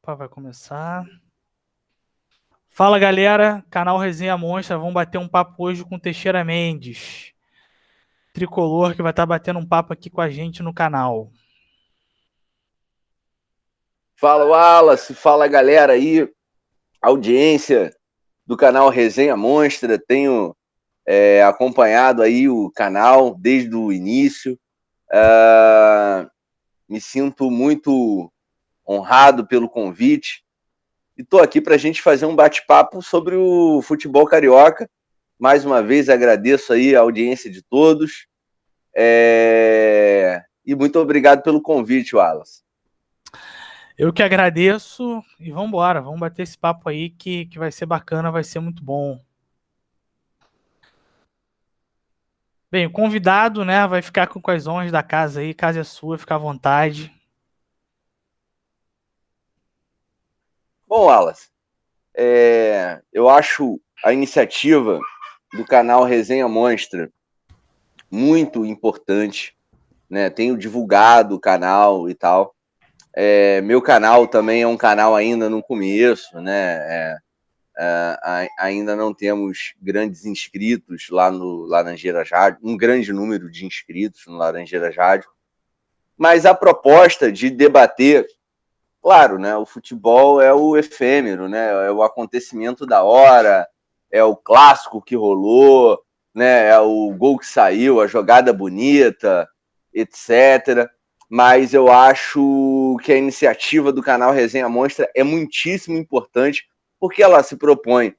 Opa, vai começar. Fala, galera, canal Resenha Monstra. Vamos bater um papo hoje com Teixeira Mendes, tricolor, que vai estar batendo um papo aqui com a gente no canal. Fala, Wallace, fala, galera aí, audiência do canal Resenha Monstra. Tenho acompanhado aí o canal desde o início. Me sinto muito honrado pelo convite e estou aqui para a gente fazer um bate-papo sobre o futebol carioca. Mais uma vez agradeço aí a audiência de todos e muito obrigado pelo convite, Wallace. Eu que agradeço e vamos embora, vamos bater esse papo aí que vai ser bacana, vai ser muito bom. Bem, o convidado, né, vai ficar com as honras da casa aí, casa é sua, fica à vontade. Bom, Wallace, eu acho a iniciativa do canal Resenha Monstra muito importante, né? Tenho divulgado o canal e tal. Meu canal também é um canal ainda no começo, né? Ainda não temos grandes inscritos lá no Laranjeiras Rádio, um grande número de inscritos no Laranjeiras Rádio, mas a proposta de debater, claro, né? O futebol é o efêmero, né? É o acontecimento da hora, é o clássico que rolou, né? É o gol que saiu, a jogada bonita, etc. Mas eu acho que a iniciativa do canal Resenha Monstra é muitíssimo importante, porque ela se propõe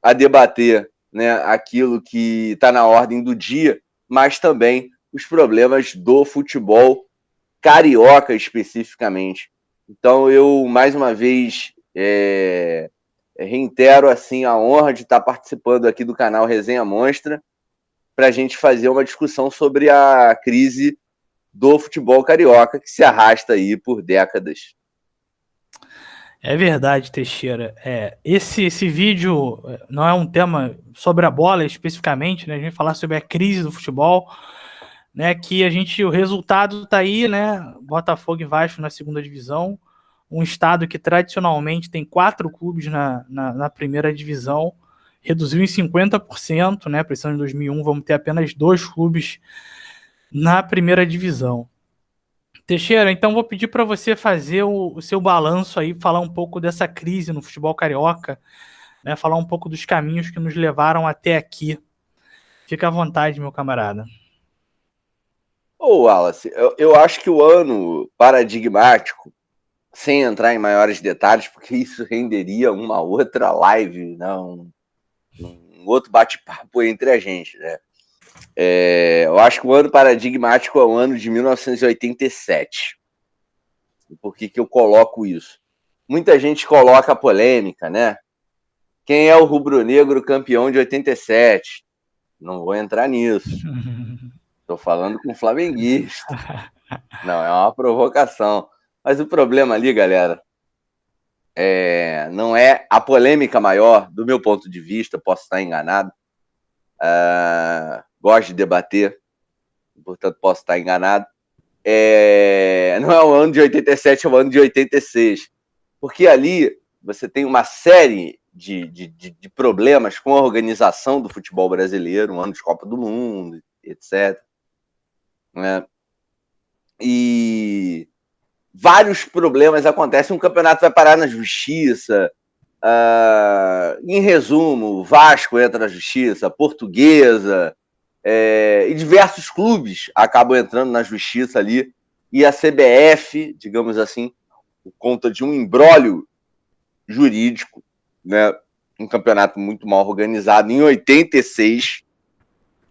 a debater, né, aquilo que está na ordem do dia, mas também os problemas do futebol carioca especificamente. Então eu, mais uma vez, reitero assim, a honra de estar participando aqui do canal Resenha Monstra para a gente fazer uma discussão sobre a crise do futebol carioca que se arrasta aí por décadas. É verdade, Teixeira. Esse vídeo não é um tema sobre a bola especificamente, né? A gente vai falar sobre a crise do futebol, né? Que o resultado está aí, né? Botafogo e Vasco na segunda divisão, um estado que tradicionalmente tem 4 clubes na primeira divisão, reduziu em 50%, né? Precisando em 2001, vamos ter apenas 2 clubes na primeira divisão. Teixeira, então vou pedir para você fazer o seu balanço aí, falar um pouco dessa crise no futebol carioca, né? Falar um pouco dos caminhos que nos levaram até aqui. Fica à vontade, meu camarada. Wallace, eu acho que o ano paradigmático, sem entrar em maiores detalhes, porque isso renderia uma outra live, né? Um outro bate-papo entre a gente, né? Eu acho que o ano paradigmático é o ano de 1987. E por que eu coloco isso? Muita gente coloca a polêmica, né? Quem é o rubro-negro campeão de 87? Não vou entrar nisso. Estou falando com flamenguista. Não, é uma provocação. Mas o problema ali, galera, não é a polêmica maior, do meu ponto de vista, posso estar enganado. Gosto de debater, portanto posso estar enganado. Não é o ano de 87, é o ano de 86. Porque ali você tem uma série de problemas com a organização do futebol brasileiro, um ano de Copa do Mundo, etc. Né? E vários problemas acontecem, um campeonato vai parar na justiça. Em resumo, Vasco entra na justiça, Portuguesa, e diversos clubes acabam entrando na justiça ali, e a CBF, digamos assim, por conta de um imbróglio jurídico, né, um campeonato muito mal organizado, em 86,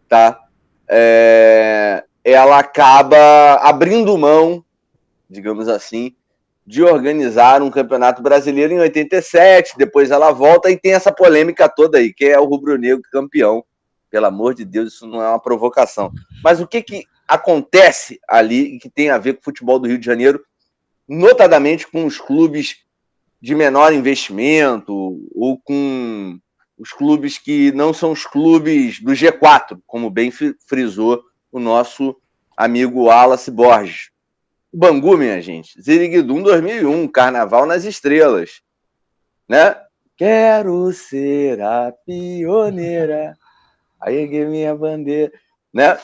tá? Ela acaba abrindo mão, digamos assim, de organizar um campeonato brasileiro em 87, depois ela volta e tem essa polêmica toda aí, quem é o rubro-negro campeão. Pelo amor de Deus, isso não é uma provocação. Mas o que acontece ali que tem a ver com o futebol do Rio de Janeiro, notadamente com os clubes de menor investimento ou com os clubes que não são os clubes do G4, como bem frisou o nosso amigo Wallace Borges. Bangu, minha gente. Ziriguidum 2001, Carnaval nas Estrelas. Né? Quero ser a pioneira. Aí erguei minha bandeira. Né?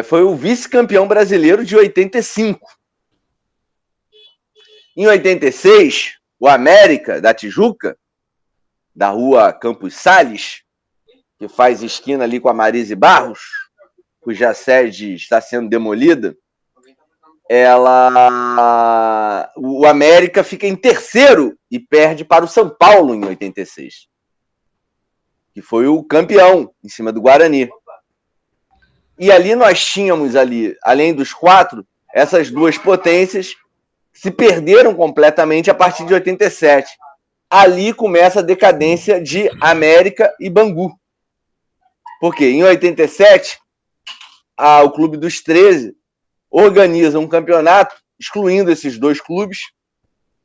Foi o vice-campeão brasileiro de 85. Em 86, o América da Tijuca, da rua Campos Sales, que faz esquina ali com a Marise Barros, cuja sede está sendo demolida, o América fica em terceiro e perde para o São Paulo em 86, que foi o campeão em cima do Guarani. E ali nós tínhamos, além dos 4, essas 2 potências se perderam completamente a partir de 87. Ali começa a decadência de América e Bangu. Porque em 87, o Clube dos 13 organiza um campeonato, excluindo esses 2 clubes.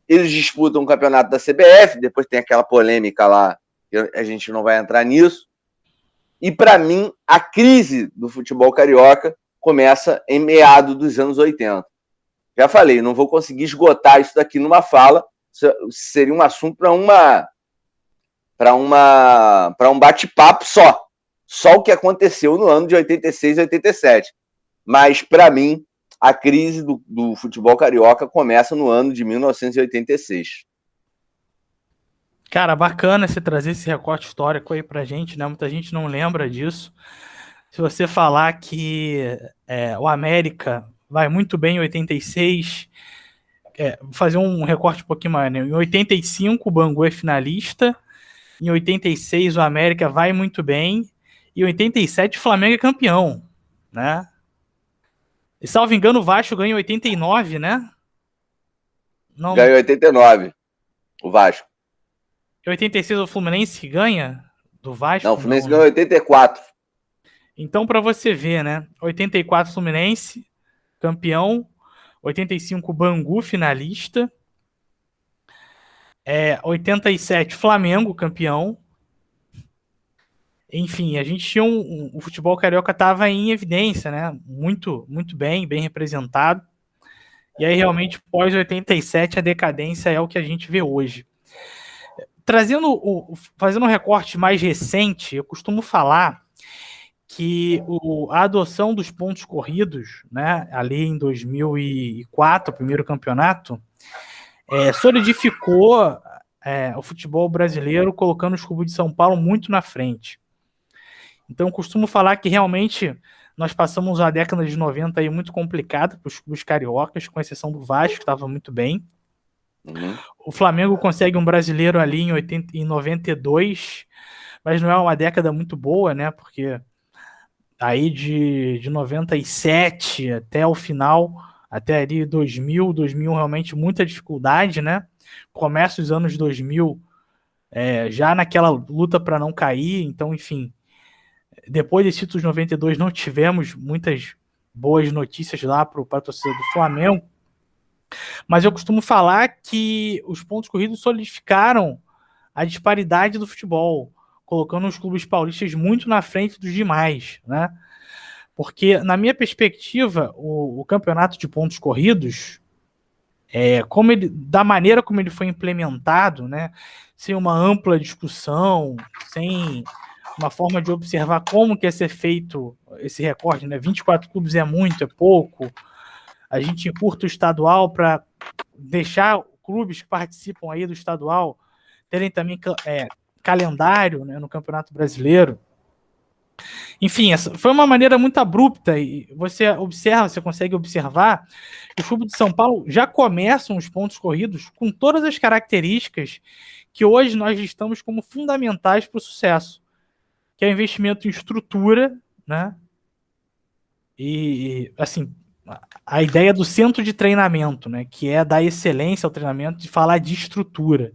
Eles disputam o campeonato da CBF, depois tem aquela polêmica lá, a gente não vai entrar nisso. E, para mim, a crise do futebol carioca começa em meados dos anos 80. Já falei, não vou conseguir esgotar isso daqui numa fala, seria um assunto para um bate-papo só. Só o que aconteceu no ano de 86 e 87. Mas, para mim, a crise do futebol carioca começa no ano de 1986. Cara, bacana você trazer esse recorte histórico aí pra gente, né? Muita gente não lembra disso. Se você falar que o América vai muito bem em 86, vou fazer um recorte um pouquinho mais, né? Em 85 o Bangu é finalista, em 86 o América vai muito bem, e em 87 o Flamengo é campeão, né? E salvo engano o Vasco ganha em 89, né? Não... Ganhou em 89, o Vasco. Em 86 o Fluminense ganha do Vasco? Não, o Fluminense ganhou em 84. Então, para você ver, né? 84 Fluminense, campeão. 85 Bangu, finalista. 87 Flamengo, campeão. Enfim, a gente tinha o futebol carioca estava em evidência, né? Muito, muito bem representado. E aí, realmente, pós 87, a decadência é o que a gente vê hoje. Fazendo um recorte mais recente, eu costumo falar que a adoção dos pontos corridos, né, ali em 2004, o primeiro campeonato, solidificou o futebol brasileiro, colocando os clubes de São Paulo muito na frente. Então, eu costumo falar que realmente nós passamos a década de 90 aí muito complicada para os clubes cariocas, com exceção do Vasco, que estava muito bem. Uhum. O Flamengo consegue um brasileiro ali em 92, mas não é uma década muito boa, né? Porque aí de 97 até o final, até ali 2000 realmente muita dificuldade, né? Começa os anos 2000 já naquela luta para não cair, então, enfim, depois desse título de 92 não tivemos muitas boas notícias lá para a torcida do Flamengo, mas eu costumo falar que os pontos corridos solidificaram a disparidade do futebol, colocando os clubes paulistas muito na frente dos demais, né? Porque, na minha perspectiva, o campeonato de pontos corridos, da maneira como ele foi implementado, né, sem uma ampla discussão, sem uma forma de observar como que ia ser feito esse recorte, né? 24 clubes é muito, é pouco. A gente encurta o estadual para deixar clubes que participam aí do estadual terem também calendário, né, no Campeonato Brasileiro. Enfim, essa foi uma maneira muito abrupta, e você consegue observar que o clube de São Paulo já começam os pontos corridos com todas as características que hoje nós listamos como fundamentais para o sucesso, que é o investimento em estrutura, né? E, assim, a ideia do centro de treinamento, né, que é dar excelência ao treinamento, de falar de estrutura.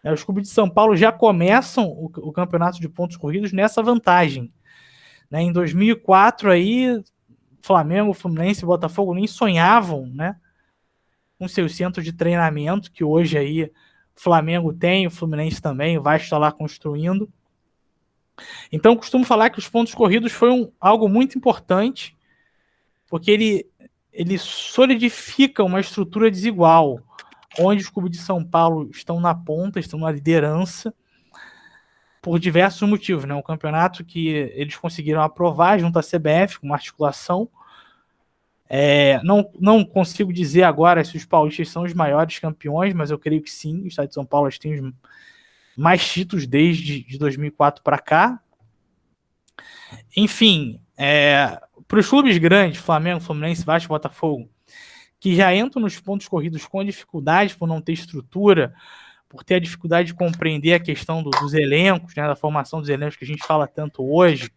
Os clubes de São Paulo já começam o campeonato de pontos corridos nessa vantagem. Em 2004, aí, Flamengo, Fluminense e Botafogo nem sonhavam, né, com seus centros de treinamento, que hoje aí o Flamengo tem, o Fluminense também, o Vasco está lá construindo. Então, eu costumo falar que os pontos corridos foi algo muito importante, porque ele ele solidifica uma estrutura desigual, onde os clubes de São Paulo estão na ponta, estão na liderança, por diversos motivos, né? Um campeonato que eles conseguiram aprovar junto à CBF, com uma articulação. Não consigo dizer agora se os paulistas são os maiores campeões, mas eu creio que sim. O estado de São Paulo tem mais títulos desde de 2004 para cá. Enfim, para os clubes grandes, Flamengo, Fluminense, Vasco, Botafogo, que já entram nos pontos corridos com dificuldade por não ter estrutura, por ter a dificuldade de compreender a questão dos elencos, né, da formação dos elencos que a gente fala tanto hoje,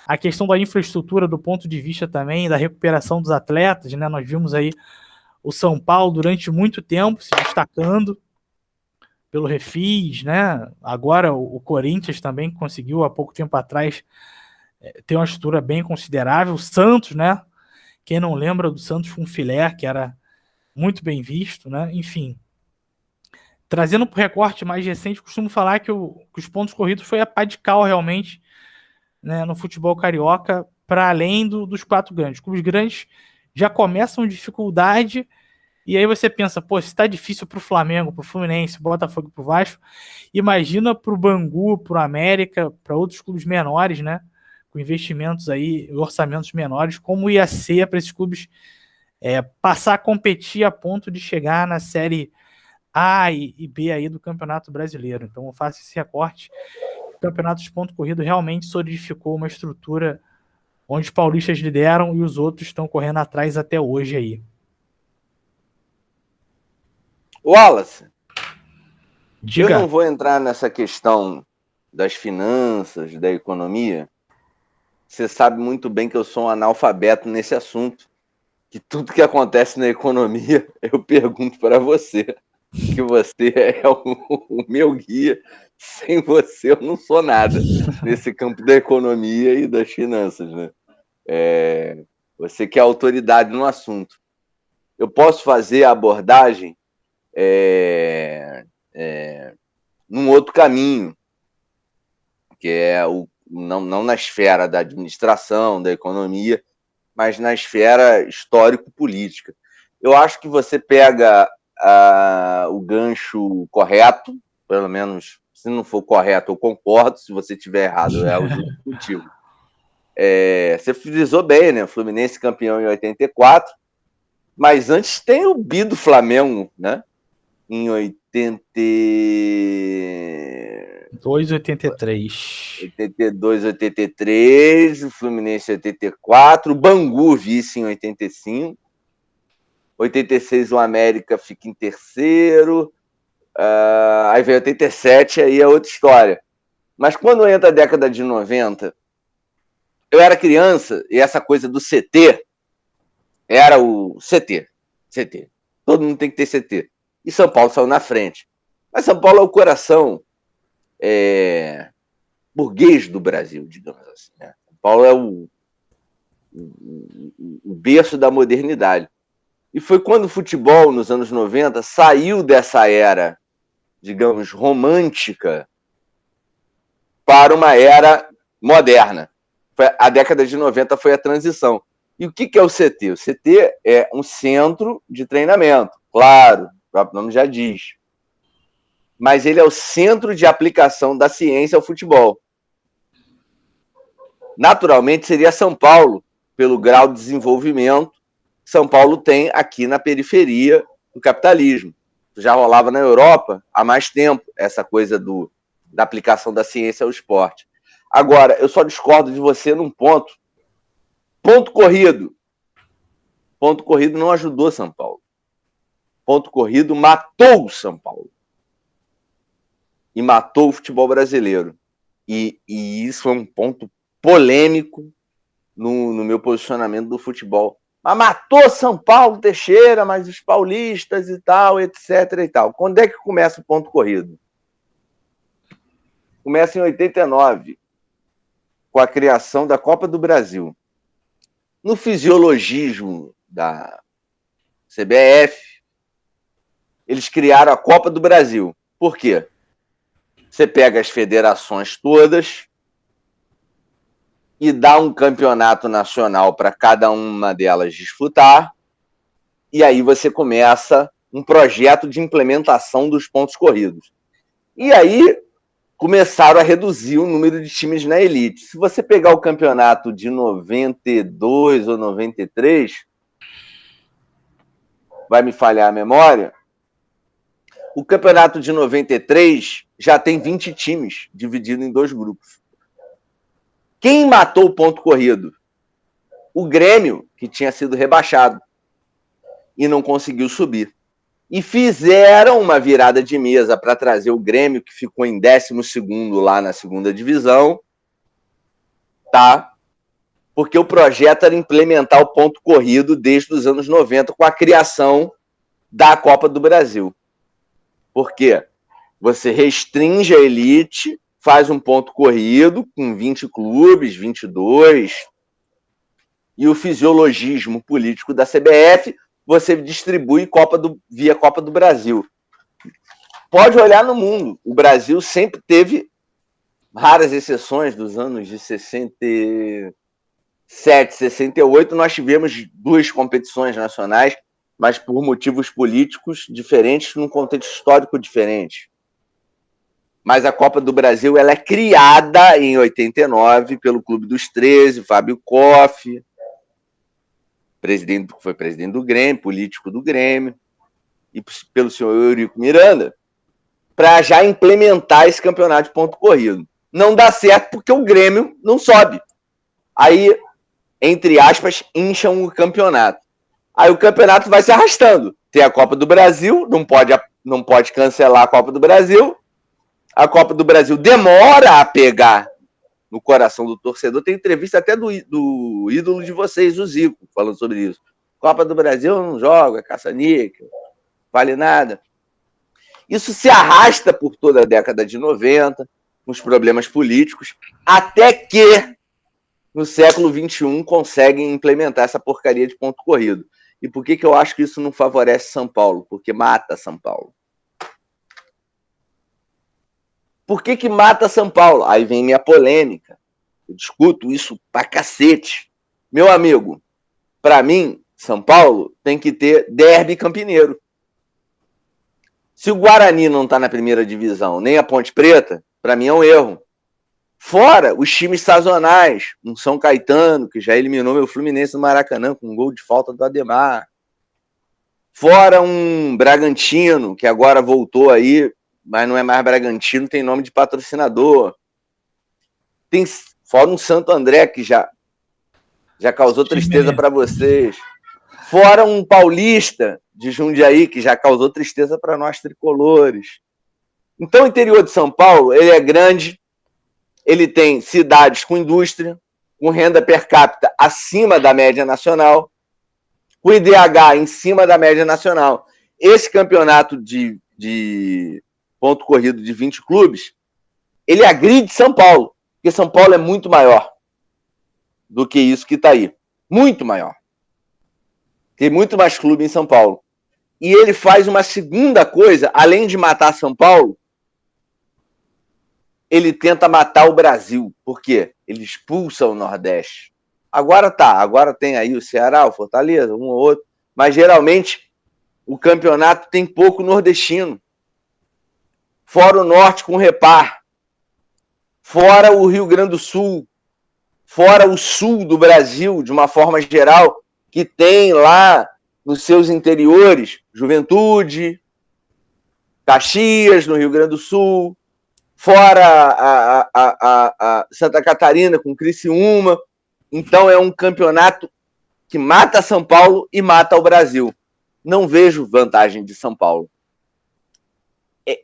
a questão da infraestrutura do ponto de vista também da recuperação dos atletas, né? Nós vimos aí o São Paulo durante muito tempo se destacando pelo Refis, né? Agora o Corinthians também conseguiu há pouco tempo atrás ter uma estrutura bem considerável. O Santos, né? Quem não lembra do Santos com filé, que era muito bem visto, né? Enfim. Trazendo para o recorte mais recente, costumo falar que os pontos corridos foi a pá de cal realmente, né, no futebol carioca, para além dos 4 grandes. Os clubes grandes já começam dificuldade, e aí você pensa, pô, se está difícil para o Flamengo, para o Fluminense, Botafogo, para o Vasco, imagina para o Bangu, para o América, para outros clubes menores, né, com investimentos aí, orçamentos menores, como ia ser para esses clubes passar a competir a ponto de chegar na Série A e B aí do Campeonato Brasileiro. Então eu faço esse recorte. O campeonato de ponto corrido realmente solidificou uma estrutura onde os paulistas lideram e os outros estão correndo atrás até hoje aí. Wallace, Diga. Eu não vou entrar nessa questão das finanças, da economia. Você sabe muito bem que eu sou um analfabeto nesse assunto, que tudo que acontece na economia eu pergunto para você, que você é o meu guia. Sem você eu não sou nada nesse campo da economia e das finanças, né? Você que é autoridade no assunto. Eu posso fazer a abordagem num outro caminho, que é não na esfera da administração, da economia, mas na esfera histórico-política. Eu acho que você pega o gancho correto, pelo menos, se não for correto, eu concordo. Se você estiver errado, eu junto contigo. Você frisou bem, né? Fluminense campeão em 84, mas antes tem o bi do Flamengo, né? Em 82, 83. 82, 83, o Fluminense em 84, o Bangu vice em 85, 86 o América fica em terceiro, aí vem 87, aí é outra história. Mas quando entra a década de 90, eu era criança e essa coisa do CT era o CT. Todo mundo tem que ter CT. E São Paulo saiu na frente. Mas São Paulo é o coração burguês do Brasil, digamos assim, né? São Paulo é o berço da modernidade. E foi quando o futebol, nos anos 90, saiu dessa era, digamos, romântica para uma era moderna. A década de 90 foi a transição. E o que é o CT? O CT é um centro de treinamento, claro, o próprio nome já diz. Mas ele é o centro de aplicação da ciência ao futebol. Naturalmente, seria São Paulo, pelo grau de desenvolvimento que São Paulo tem aqui na periferia do capitalismo. Já rolava na Europa há mais tempo essa coisa da aplicação da ciência ao esporte. Agora, eu só discordo de você num ponto. Ponto corrido. Ponto corrido não ajudou São Paulo. Ponto corrido matou São Paulo. E matou o futebol brasileiro. E isso é um ponto polêmico no meu posicionamento do futebol. Mas matou São Paulo, Teixeira, mas os paulistas e tal, etc. e tal. Quando é que começa o ponto corrido? Começa em 89, com a criação da Copa do Brasil. No fisiologismo da CBF, eles criaram a Copa do Brasil. Por quê? Você pega as federações todas, e dá um campeonato nacional para cada uma delas disputar, e aí você começa um projeto de implementação dos pontos corridos. E aí começaram a reduzir o número de times na elite. Se você pegar o campeonato de 92 ou 93, vai me falhar a memória, o campeonato de 93 já tem 20 times dividido em 2 grupos. Quem matou o ponto corrido? O Grêmio, que tinha sido rebaixado e não conseguiu subir. E fizeram uma virada de mesa para trazer o Grêmio, que ficou em 12º lá na segunda divisão, tá? Porque o projeto era implementar o ponto corrido desde os anos 90 com a criação da Copa do Brasil. Por quê? Você restringe a elite, faz um ponto corrido com 20 clubes, 22, e o fisiologismo político da CBF, você distribui via Copa do Brasil. Pode olhar no mundo. O Brasil sempre teve raras exceções dos anos de 67, 68. Nós tivemos 2 competições nacionais, mas por motivos políticos diferentes, num contexto histórico diferente. Mas a Copa do Brasil ela é criada em 89 pelo Clube dos 13, Fábio Koff, foi presidente do Grêmio, político do Grêmio, e pelo senhor Eurico Miranda, para já implementar esse campeonato de ponto corrido. Não dá certo porque o Grêmio não sobe. Aí, entre aspas, incham o campeonato. Aí o campeonato vai se arrastando. Tem a Copa do Brasil, não pode cancelar a Copa do Brasil. A Copa do Brasil demora a pegar no coração do torcedor. Tem entrevista até do ídolo de vocês, o Zico, falando sobre isso. Copa do Brasil não joga, caça-níquel, vale nada. Isso se arrasta por toda a década de 90, com os problemas políticos, até que, no século XXI, conseguem implementar essa porcaria de ponto corrido. E por que eu acho que isso não favorece São Paulo? Porque mata São Paulo. Por que mata São Paulo? Aí vem minha polêmica. Eu discuto isso pra cacete. Meu amigo, pra mim, São Paulo tem que ter derby campineiro. Se o Guarani não tá na primeira divisão, nem a Ponte Preta, pra mim é um erro. Fora os times sazonais, um São Caetano, que já eliminou meu Fluminense no Maracanã com um gol de falta do Ademar. Fora um Bragantino, que agora voltou aí, mas não é mais Bragantino, tem nome de patrocinador. Fora um Santo André, que já causou tristeza para vocês. Fora um Paulista de Jundiaí, que já causou tristeza para nós tricolores. Então, o interior de São Paulo, ele é grande, ele tem cidades com indústria, com renda per capita acima da média nacional, com IDH em cima da média nacional. Esse campeonato de ponto corrido de 20 clubes, ele agride São Paulo, porque São Paulo é muito maior do que isso que está aí. Muito maior. Tem muito mais clube em São Paulo. E ele faz uma segunda coisa, além de matar São Paulo, ele tenta matar o Brasil. Por quê? Ele expulsa o Nordeste. Agora tem aí o Ceará, o Fortaleza, um ou outro, mas geralmente o campeonato tem pouco nordestino. Fora o Norte com repar. Fora o Rio Grande do Sul. Fora o Sul do Brasil, de uma forma geral, que tem lá nos seus interiores Juventude, Caxias, no Rio Grande do Sul, fora a Santa Catarina com Criciúma. Então é um campeonato que mata São Paulo e mata o Brasil. Não vejo vantagem de São Paulo.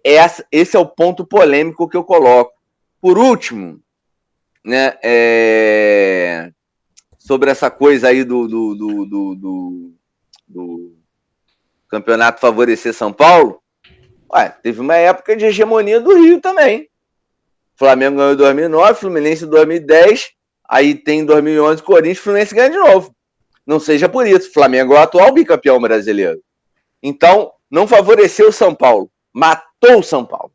Esse é o ponto polêmico que eu coloco. Por último, né, sobre essa coisa aí do campeonato favorecer São Paulo, teve uma época de hegemonia do Rio também. Flamengo ganhou em 2009, Fluminense em 2010, aí tem 2011 Corinthians, Fluminense ganha de novo. Não seja por isso, Flamengo é o atual bicampeão brasileiro. Então, não favoreceu São Paulo, matou São Paulo.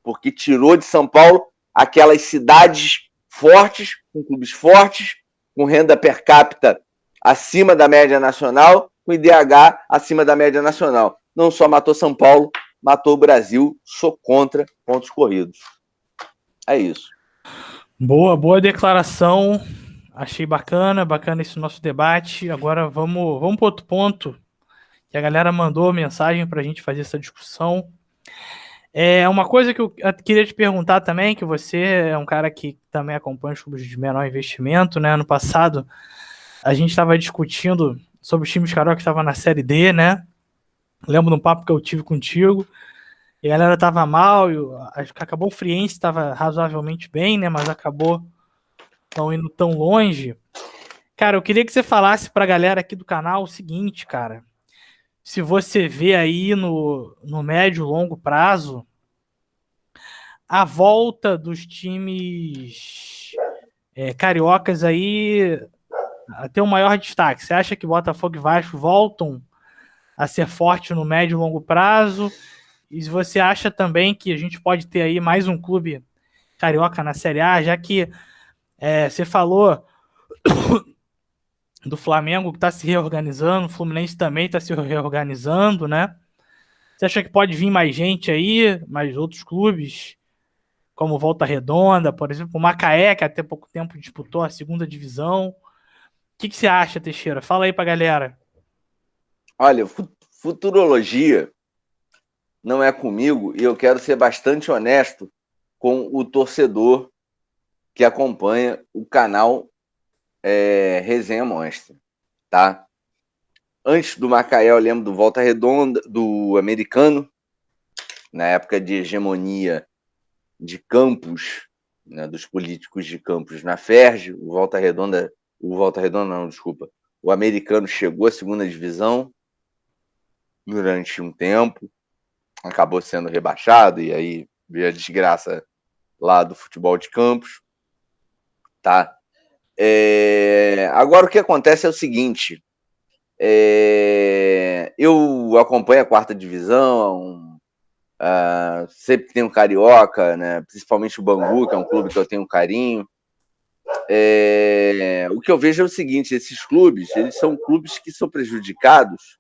Porque tirou de São Paulo aquelas cidades fortes com clubes fortes, com renda per capita acima da média nacional, com IDH acima da média nacional. Não só matou São Paulo, matou o Brasil. Sou contra pontos corridos. É isso. Boa declaração. Achei bacana esse nosso debate. Agora vamos para outro ponto, que a galera mandou mensagem para a gente fazer essa discussão. É uma coisa que eu queria te perguntar também, que você é um cara que também acompanha os clubes de menor investimento, né? Ano passado a gente estava discutindo sobre os times carioca que estavam na Série D, né? Lembro de um papo que eu tive contigo, e a galera tava mal, acho que acabou o Friense, estava razoavelmente bem, né? Mas acabou não indo tão longe. Cara, eu queria que você falasse pra galera aqui do canal o seguinte, cara. Se você vê aí no médio e longo prazo a volta dos times cariocas aí a ter um maior destaque. Você acha que Botafogo e Vasco voltam a ser forte no médio e longo prazo? E você acha também que a gente pode ter aí mais um clube carioca na Série A, já que você falou do Flamengo que está se reorganizando, o Fluminense também está se reorganizando, né? Você acha que pode vir mais gente aí, mais outros clubes, como Volta Redonda, por exemplo, o Macaé, que até pouco tempo disputou a segunda divisão? O que você acha, Teixeira? Fala aí pra galera. Olha, futurologia não é comigo e eu quero ser bastante honesto com o torcedor que acompanha o canal Resenha Monstra, tá? Antes do Macaé, eu lembro do Volta Redonda, do Americano, na época de hegemonia de Campos, né, dos políticos de Campos na Ferj. O Volta Redonda não, desculpa. O Americano chegou à segunda divisão durante um tempo, acabou sendo rebaixado, e aí veio a desgraça lá do futebol de Campos, tá? Agora o que acontece é o seguinte, eu acompanho a quarta divisão, sempre tem um carioca, né? Principalmente o Bangu, que é um clube que eu tenho um carinho. O que eu vejo é o seguinte, esses clubes, eles são clubes que são prejudicados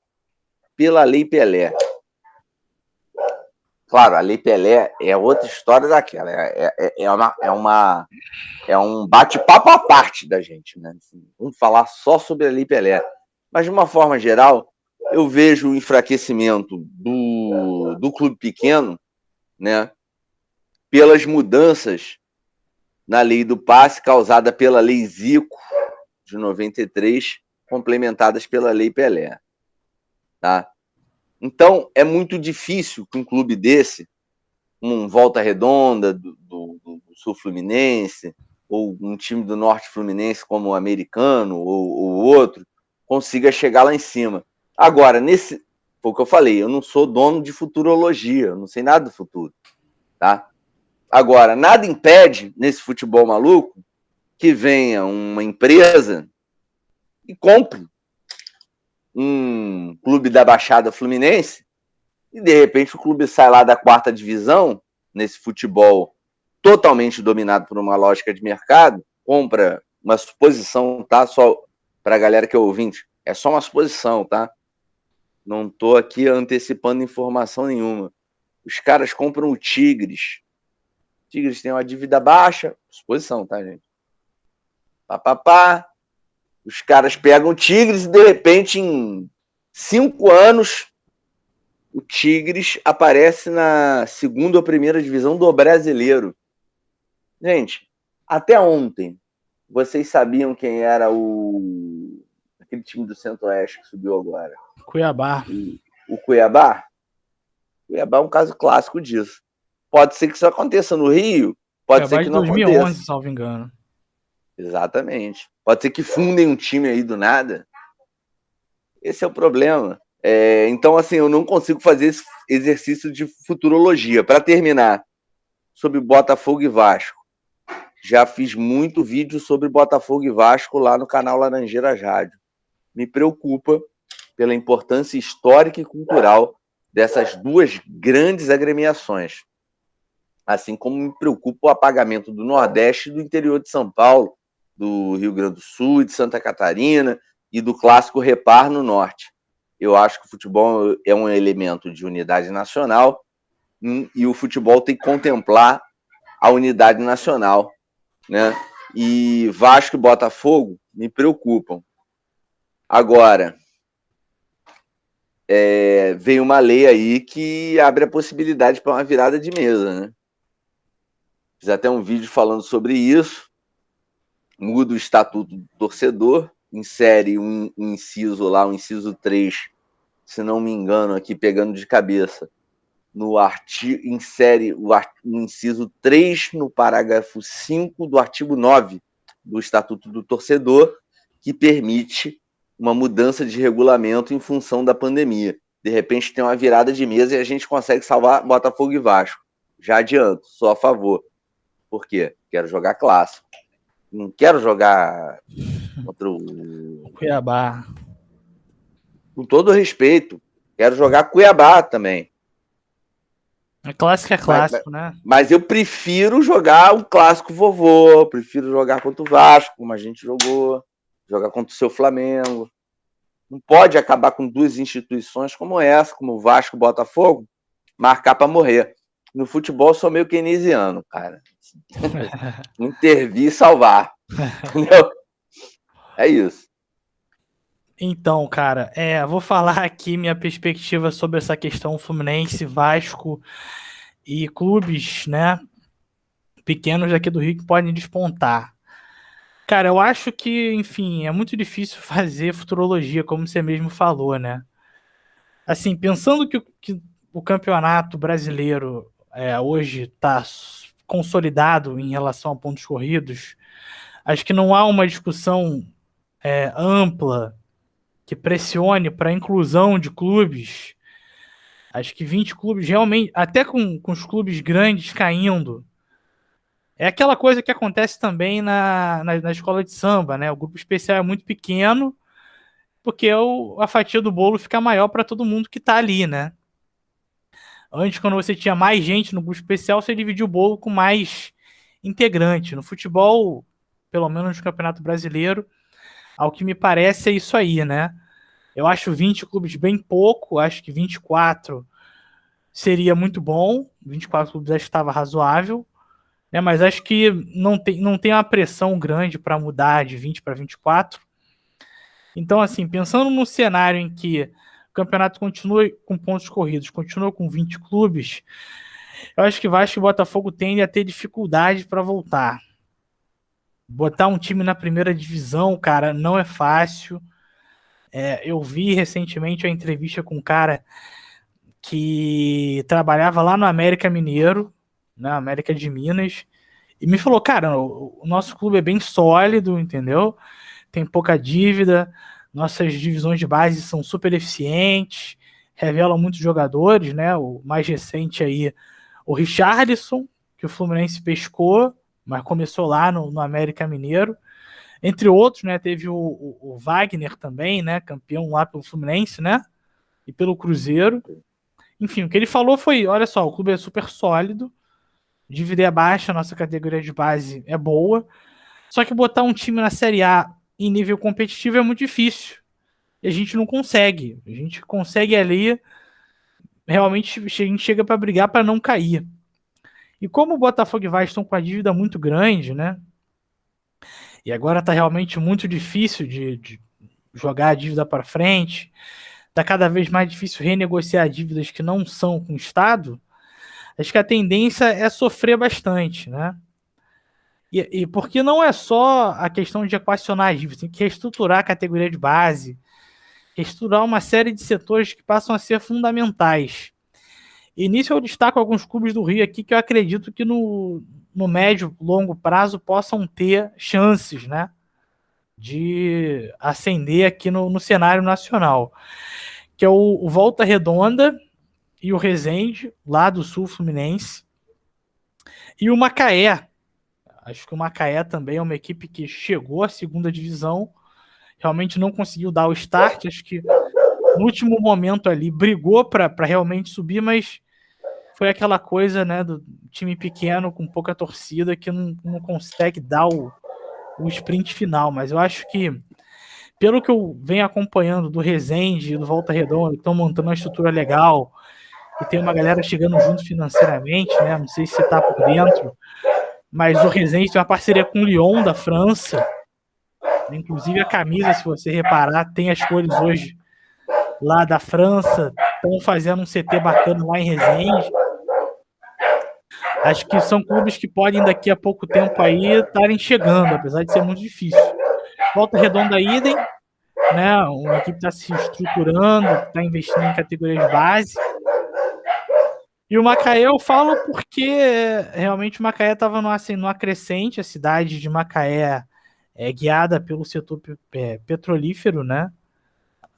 pela Lei Pelé. Claro, a Lei Pelé é outra história daquela, é um bate-papo à parte da gente, né? Vamos falar só sobre a Lei Pelé. Mas, de uma forma geral, eu vejo o enfraquecimento do clube pequeno, né? Pelas mudanças na lei do passe causada pela Lei Zico, de 93, complementadas pela Lei Pelé. Tá? Então, é muito difícil que um clube desse, um Volta Redonda do Sul Fluminense, ou um time do Norte Fluminense como o Americano, ou outro, consiga chegar lá em cima. Agora, foi o que eu falei, eu não sou dono de futurologia, eu não sei nada do futuro. Tá? Agora, nada impede, nesse futebol maluco, que venha uma empresa e compre um clube da Baixada Fluminense e, de repente, o clube sai lá da quarta divisão, nesse futebol totalmente dominado por uma lógica de mercado, compra uma suposição, tá? Só para a galera que é ouvinte, é só uma suposição, tá? Não estou aqui antecipando informação nenhuma. Os caras compram o Tigres. O Tigres tem uma dívida baixa, suposição, tá, gente? Os caras pegam o Tigres e, de repente, em 5 anos, o Tigres aparece na segunda ou primeira divisão do Brasileiro. Gente, até ontem, vocês sabiam quem era aquele time do Centro-Oeste que subiu agora? Cuiabá. O Cuiabá? O Cuiabá é um caso clássico disso. Pode ser que isso aconteça no Rio, pode Cuiabá ser que de não 2011, aconteça. salvo engano. Exatamente. Pode ser que fundem um time aí do nada. Esse é o problema. Então, assim, eu não consigo fazer esse exercício de futurologia. Para terminar, sobre Botafogo e Vasco. Já fiz muito vídeo sobre Botafogo e Vasco lá no canal Laranjeiras Rádio. Me preocupa pela importância histórica e cultural dessas duas grandes agremiações. Assim como me preocupa o apagamento do Nordeste e do interior de São Paulo, do Rio Grande do Sul, de Santa Catarina e do clássico Repar no Norte. Eu acho que o futebol é um elemento de unidade nacional e o futebol tem que contemplar a unidade nacional, né? E Vasco e Botafogo me preocupam. Agora, vem uma lei aí que abre a possibilidade para uma virada de mesa, né? Fiz até um vídeo falando sobre isso. Muda o estatuto do torcedor, insere um inciso lá, um inciso 3, se não me engano, aqui pegando de cabeça, no artigo, insere o inciso 3 no parágrafo 5 do artigo 9 do Estatuto do Torcedor, que permite uma mudança de regulamento em função da pandemia. De repente tem uma virada de mesa e a gente consegue salvar Botafogo e Vasco. Já adianto, sou a favor. Por quê? Quero jogar clássico. Não quero jogar contra o Cuiabá. Com todo respeito, quero jogar Cuiabá também. Clássico é clássico, né? Mas eu prefiro jogar um clássico vovô, prefiro jogar contra o Vasco, como a gente jogou, jogar contra o seu Flamengo. Não pode acabar com duas instituições como essa, como o Vasco e o Botafogo, marcar para morrer. No futebol, sou meio keynesiano, cara. Intervir e salvar. Entendeu? É isso. Então, cara, vou falar aqui minha perspectiva sobre essa questão Fluminense, Vasco e clubes, né, pequenos aqui do Rio que podem despontar. Cara, eu acho que, enfim, é muito difícil fazer futurologia, como você mesmo falou, né? Assim, pensando que o campeonato brasileiro hoje está consolidado em relação a pontos corridos, acho que não há uma discussão ampla que pressione para a inclusão de clubes. Acho que 20 clubes realmente, até com os clubes grandes caindo, é aquela coisa que acontece também na escola de samba, né? O grupo especial é muito pequeno, porque a fatia do bolo fica maior para todo mundo que está ali, né? Antes, quando você tinha mais gente no grupo especial, você dividia o bolo com mais integrante. No futebol, pelo menos no Campeonato Brasileiro, ao que me parece é isso aí, né? Eu acho 20 clubes bem pouco, acho que 24 seria muito bom. 24 clubes acho que estava razoável, né? Mas acho que não tem uma pressão grande para mudar de 20 para 24. Então, assim, pensando num cenário em que o campeonato continua com pontos corridos, continua com 20 clubes, eu acho que Vasco e Botafogo tendem a ter dificuldade para voltar. Botar um time na primeira divisão, cara, não é fácil. Eu vi recentemente uma entrevista com um cara que trabalhava lá no América Mineiro, na América de Minas, e me falou, cara, o nosso clube é bem sólido, entendeu? Tem pouca dívida, nossas divisões de base são super eficientes, revelam muitos jogadores, né? O mais recente aí, o Richarlison, que o Fluminense pescou, mas começou lá no América Mineiro. Entre outros, né? Teve o Wagner também, né? Campeão lá pelo Fluminense, né? E pelo Cruzeiro. Enfim, o que ele falou foi, olha só, o clube é super sólido, dívida é baixa, nossa categoria de base é boa, só que botar um time na Série A em nível competitivo é muito difícil. E a gente não consegue. A gente consegue ali, realmente, a gente chega para brigar para não cair. E como o Botafogo e Vasco estão com a dívida muito grande, né? E agora tá realmente muito difícil de jogar a dívida para frente. Tá cada vez mais difícil renegociar dívidas que não são com o Estado. Acho que a tendência é sofrer bastante, né? E porque não é só a questão de equacionar as dívidas, tem que reestruturar a categoria de base, reestruturar uma série de setores que passam a ser fundamentais. E nisso eu destaco alguns clubes do Rio aqui que eu acredito que no médio, longo prazo possam ter chances, né, de ascender aqui no cenário nacional, que é o Volta Redonda e o Resende, lá do Sul Fluminense, e o Macaé. Acho que o Macaé também é uma equipe que chegou à segunda divisão, realmente não conseguiu dar o start, acho que no último momento ali brigou para realmente subir, mas foi aquela coisa, né, do time pequeno com pouca torcida que não consegue dar o o sprint final, mas eu acho que, pelo que eu venho acompanhando do Resende e do Volta Redonda, que estão montando uma estrutura legal, e tem uma galera chegando junto financeiramente, né? Não sei se você está por dentro, mas o Resende tem uma parceria com o Lyon da França. Inclusive a camisa, se você reparar, tem as cores hoje lá da França. Estão fazendo um CT bacana lá em Resende. Acho que são clubes que podem daqui a pouco tempo aí estarem chegando, apesar de ser muito difícil. Volta Redonda idem, né? Uma equipe está se estruturando, está investindo em categorias de base. E o Macaé eu falo porque realmente o Macaé estava numa crescente, a cidade de Macaé é guiada pelo setor petrolífero, né?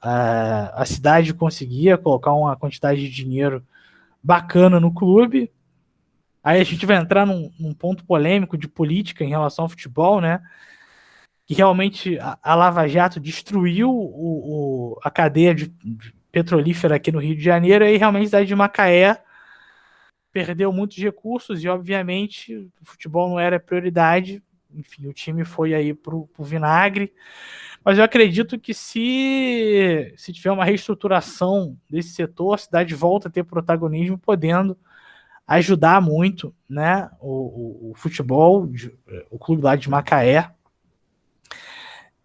A cidade conseguia colocar uma quantidade de dinheiro bacana no clube. Aí a gente vai entrar num ponto polêmico de política em relação ao futebol, né? Que realmente a Lava Jato destruiu a cadeia de petrolífera aqui no Rio de Janeiro, e realmente a cidade de Macaé perdeu muitos recursos e, obviamente, o futebol não era prioridade. Enfim, o time foi aí pro vinagre. Mas eu acredito que se tiver uma reestruturação desse setor, a cidade volta a ter protagonismo, podendo ajudar muito, né, o futebol, o clube lá de Macaé.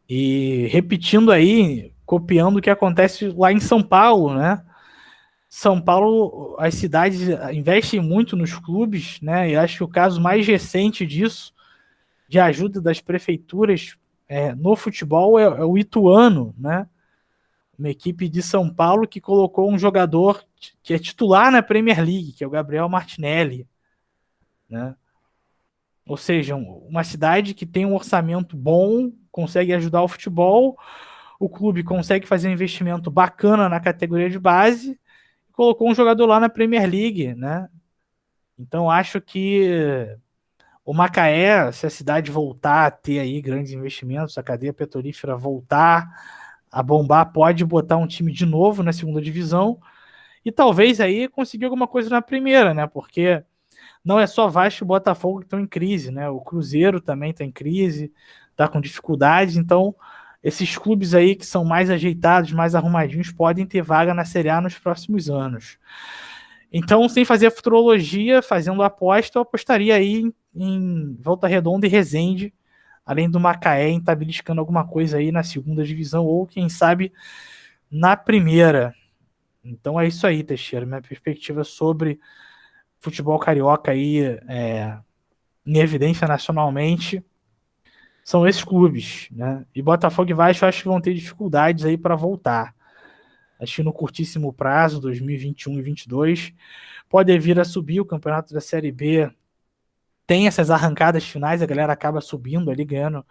E repetindo aí, copiando o que acontece lá em São Paulo, né? São Paulo, as cidades investem muito nos clubes, né? E acho que o caso mais recente disso, de ajuda das prefeituras no futebol, é o Ituano, né? Uma equipe de São Paulo que colocou um jogador que é titular na Premier League, que é o Gabriel Martinelli, né? Ou seja, uma cidade que tem um orçamento bom, consegue ajudar o futebol, o clube consegue fazer um investimento bacana na categoria de base, e colocou um jogador lá na Premier League, né? Então acho que o Macaé, se a cidade voltar a ter aí grandes investimentos, a cadeia petrolífera voltar a bombar, pode botar um time de novo na segunda divisão e talvez aí conseguir alguma coisa na primeira, né? Porque não é só Vasco e Botafogo que estão em crise, né? O Cruzeiro também está em crise, está com dificuldades. Então, esses clubes aí que são mais ajeitados, mais arrumadinhos, podem ter vaga na Série A nos próximos anos. Então, sem fazer futurologia, fazendo aposta, eu apostaria aí em Volta Redonda e Resende, além do Macaé, em estar beliscando alguma coisa aí na segunda divisão, ou quem sabe na primeira. Então é isso aí, Teixeira. Minha perspectiva sobre futebol carioca aí em evidência nacionalmente são esses clubes, né? E Botafogo e Vasco eu acho que vão ter dificuldades aí para voltar. Acho que no curtíssimo prazo, 2021 e 2022, pode vir a subir o campeonato da Série B. Tem essas arrancadas finais, a galera acaba subindo ali, ganhando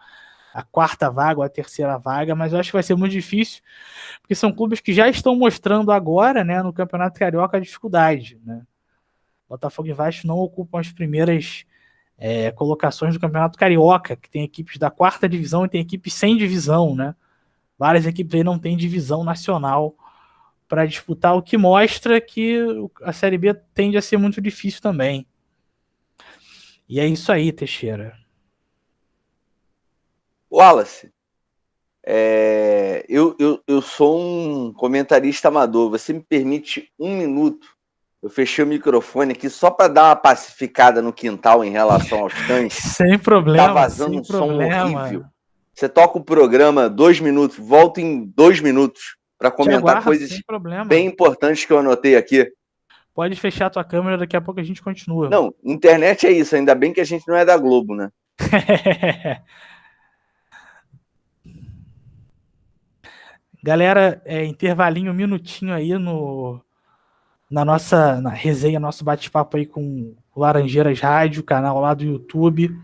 a quarta vaga ou a terceira vaga, mas eu acho que vai ser muito difícil, porque são clubes que já estão mostrando agora, né, no Campeonato Carioca, a dificuldade, né? Botafogo e Vasco não ocupam as primeiras colocações do Campeonato Carioca, que tem equipes da quarta divisão e tem equipes sem divisão, né? Várias equipes aí não têm divisão nacional para disputar, o que mostra que a Série B tende a ser muito difícil também. E é isso aí, Teixeira. Wallace, eu sou um comentarista amador. Você me permite um minuto? Eu fechei o microfone aqui só para dar uma pacificada no quintal em relação aos cães. Sem problema, Tá vazando sem um som problema. horrível. Você toca o programa 2 minutos, volta em 2 minutos para Te comentar aguardo, coisas sem problema. bem importantes que eu anotei aqui. Pode fechar tua câmera, daqui a pouco a gente continua. Não, internet é isso, ainda bem que a gente não é da Globo, né? Galera, intervalinho, um minutinho aí na resenha, nosso bate-papo aí com o Laranjeiras Rádio, canal lá do YouTube,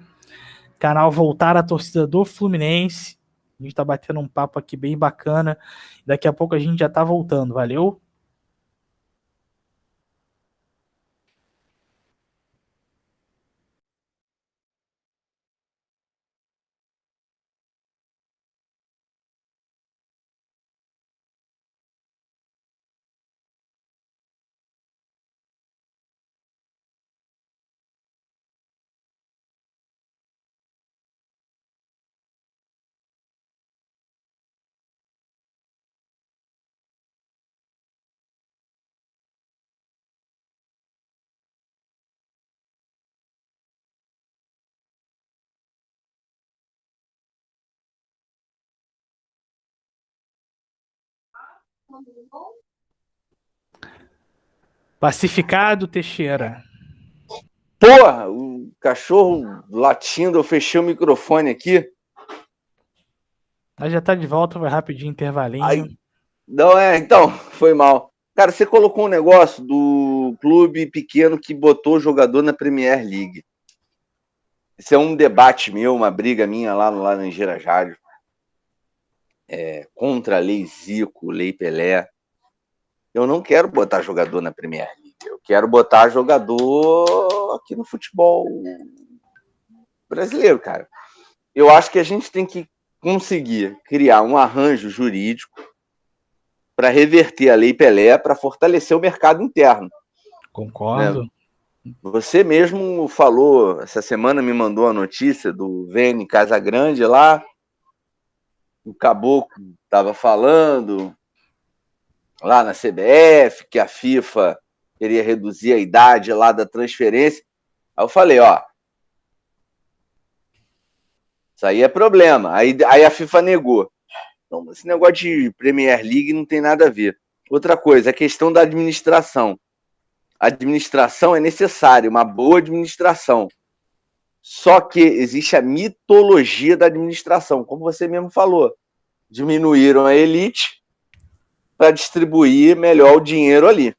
canal Voltar à Torcida do Fluminense. A gente tá batendo um papo aqui bem bacana. Daqui a pouco a gente já tá voltando. Valeu? Pacificado, Teixeira. Porra, o cachorro latindo, eu fechei o microfone aqui. Mas já tá de volta, vai rapidinho, intervalinho. Ai, não, então, foi mal. Cara, você colocou um negócio do clube pequeno que botou jogador na Premier League. Isso é um debate meu, uma briga minha lá no Laranjeiras Rádio. Contra a Lei Zico, Lei Pelé. Eu não quero botar jogador na Premier League. Eu quero botar jogador aqui no futebol brasileiro, cara. Eu acho que a gente tem que conseguir criar um arranjo jurídico para reverter a Lei Pelé, para fortalecer o mercado interno. Concordo. Né? Você mesmo falou, essa semana me mandou a notícia do Vene Casagrande lá, o Caboclo estava falando lá na CBF que a FIFA queria reduzir a idade lá da transferência. Aí eu falei, isso aí é problema. Aí a FIFA negou. Então, esse negócio de Premier League não tem nada a ver. Outra coisa, a questão da administração. A administração é necessária, uma boa administração. Só que existe a mitologia da administração, como você mesmo falou. Diminuíram a elite para distribuir melhor o dinheiro ali.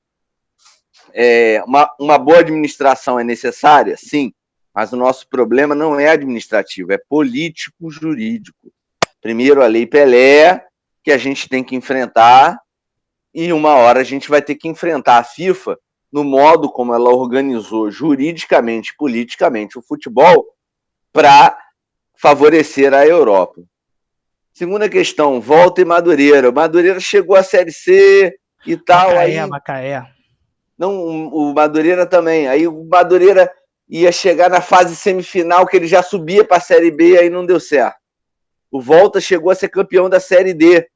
Uma boa administração é necessária? Sim, mas o nosso problema não é administrativo, é político-jurídico. Primeiro a Lei Pelé, que a gente tem que enfrentar, e uma hora a gente vai ter que enfrentar a FIFA no modo como ela organizou juridicamente, politicamente o futebol para favorecer a Europa. Segunda questão, Volta e Madureira. Madureira chegou à Série C e tal. Macaé. Não, o Madureira também. Aí o Madureira ia chegar na fase semifinal, que ele já subia para a Série B, aí não deu certo. O Volta chegou a ser campeão da Série D.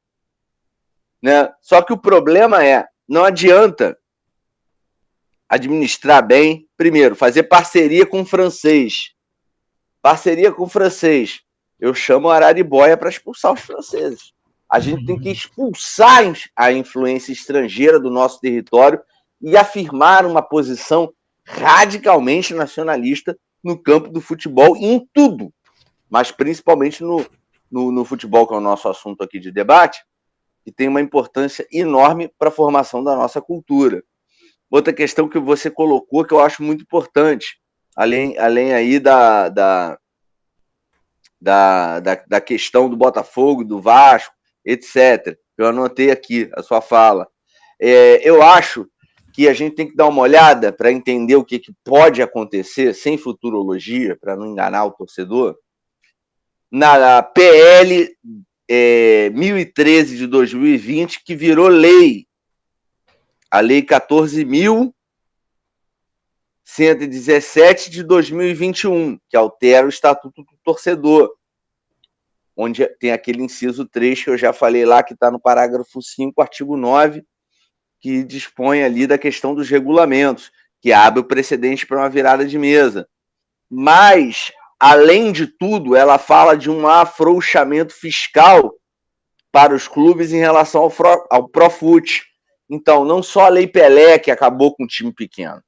Né? Só que o problema não adianta administrar bem. Primeiro, fazer parceria com o francês. Parceria com o francês. Eu chamo a Araribóia para expulsar os franceses. A gente tem que expulsar a influência estrangeira do nosso território e afirmar uma posição radicalmente nacionalista no campo do futebol e em tudo, mas principalmente no futebol, que é o nosso assunto aqui de debate, que tem uma importância enorme para a formação da nossa cultura. Outra questão que você colocou, que eu acho muito importante, além aí da questão do Botafogo, do Vasco, etc. Eu anotei aqui a sua fala. Eu acho que a gente tem que dar uma olhada para entender o que pode acontecer, sem futurologia, para não enganar o torcedor, na PL 1013 de 2020, que virou lei, a Lei 14.117 de 2021, que altera o Estatuto do Torcedor, onde tem aquele inciso 3 que eu já falei lá, que está no parágrafo 5, artigo 9, que dispõe ali da questão dos regulamentos, que abre o precedente para uma virada de mesa. Mas, além de tudo, ela fala de um afrouxamento fiscal para os clubes em relação ao Profut. Então, não só a Lei Pelé, que acabou com o time pequeno.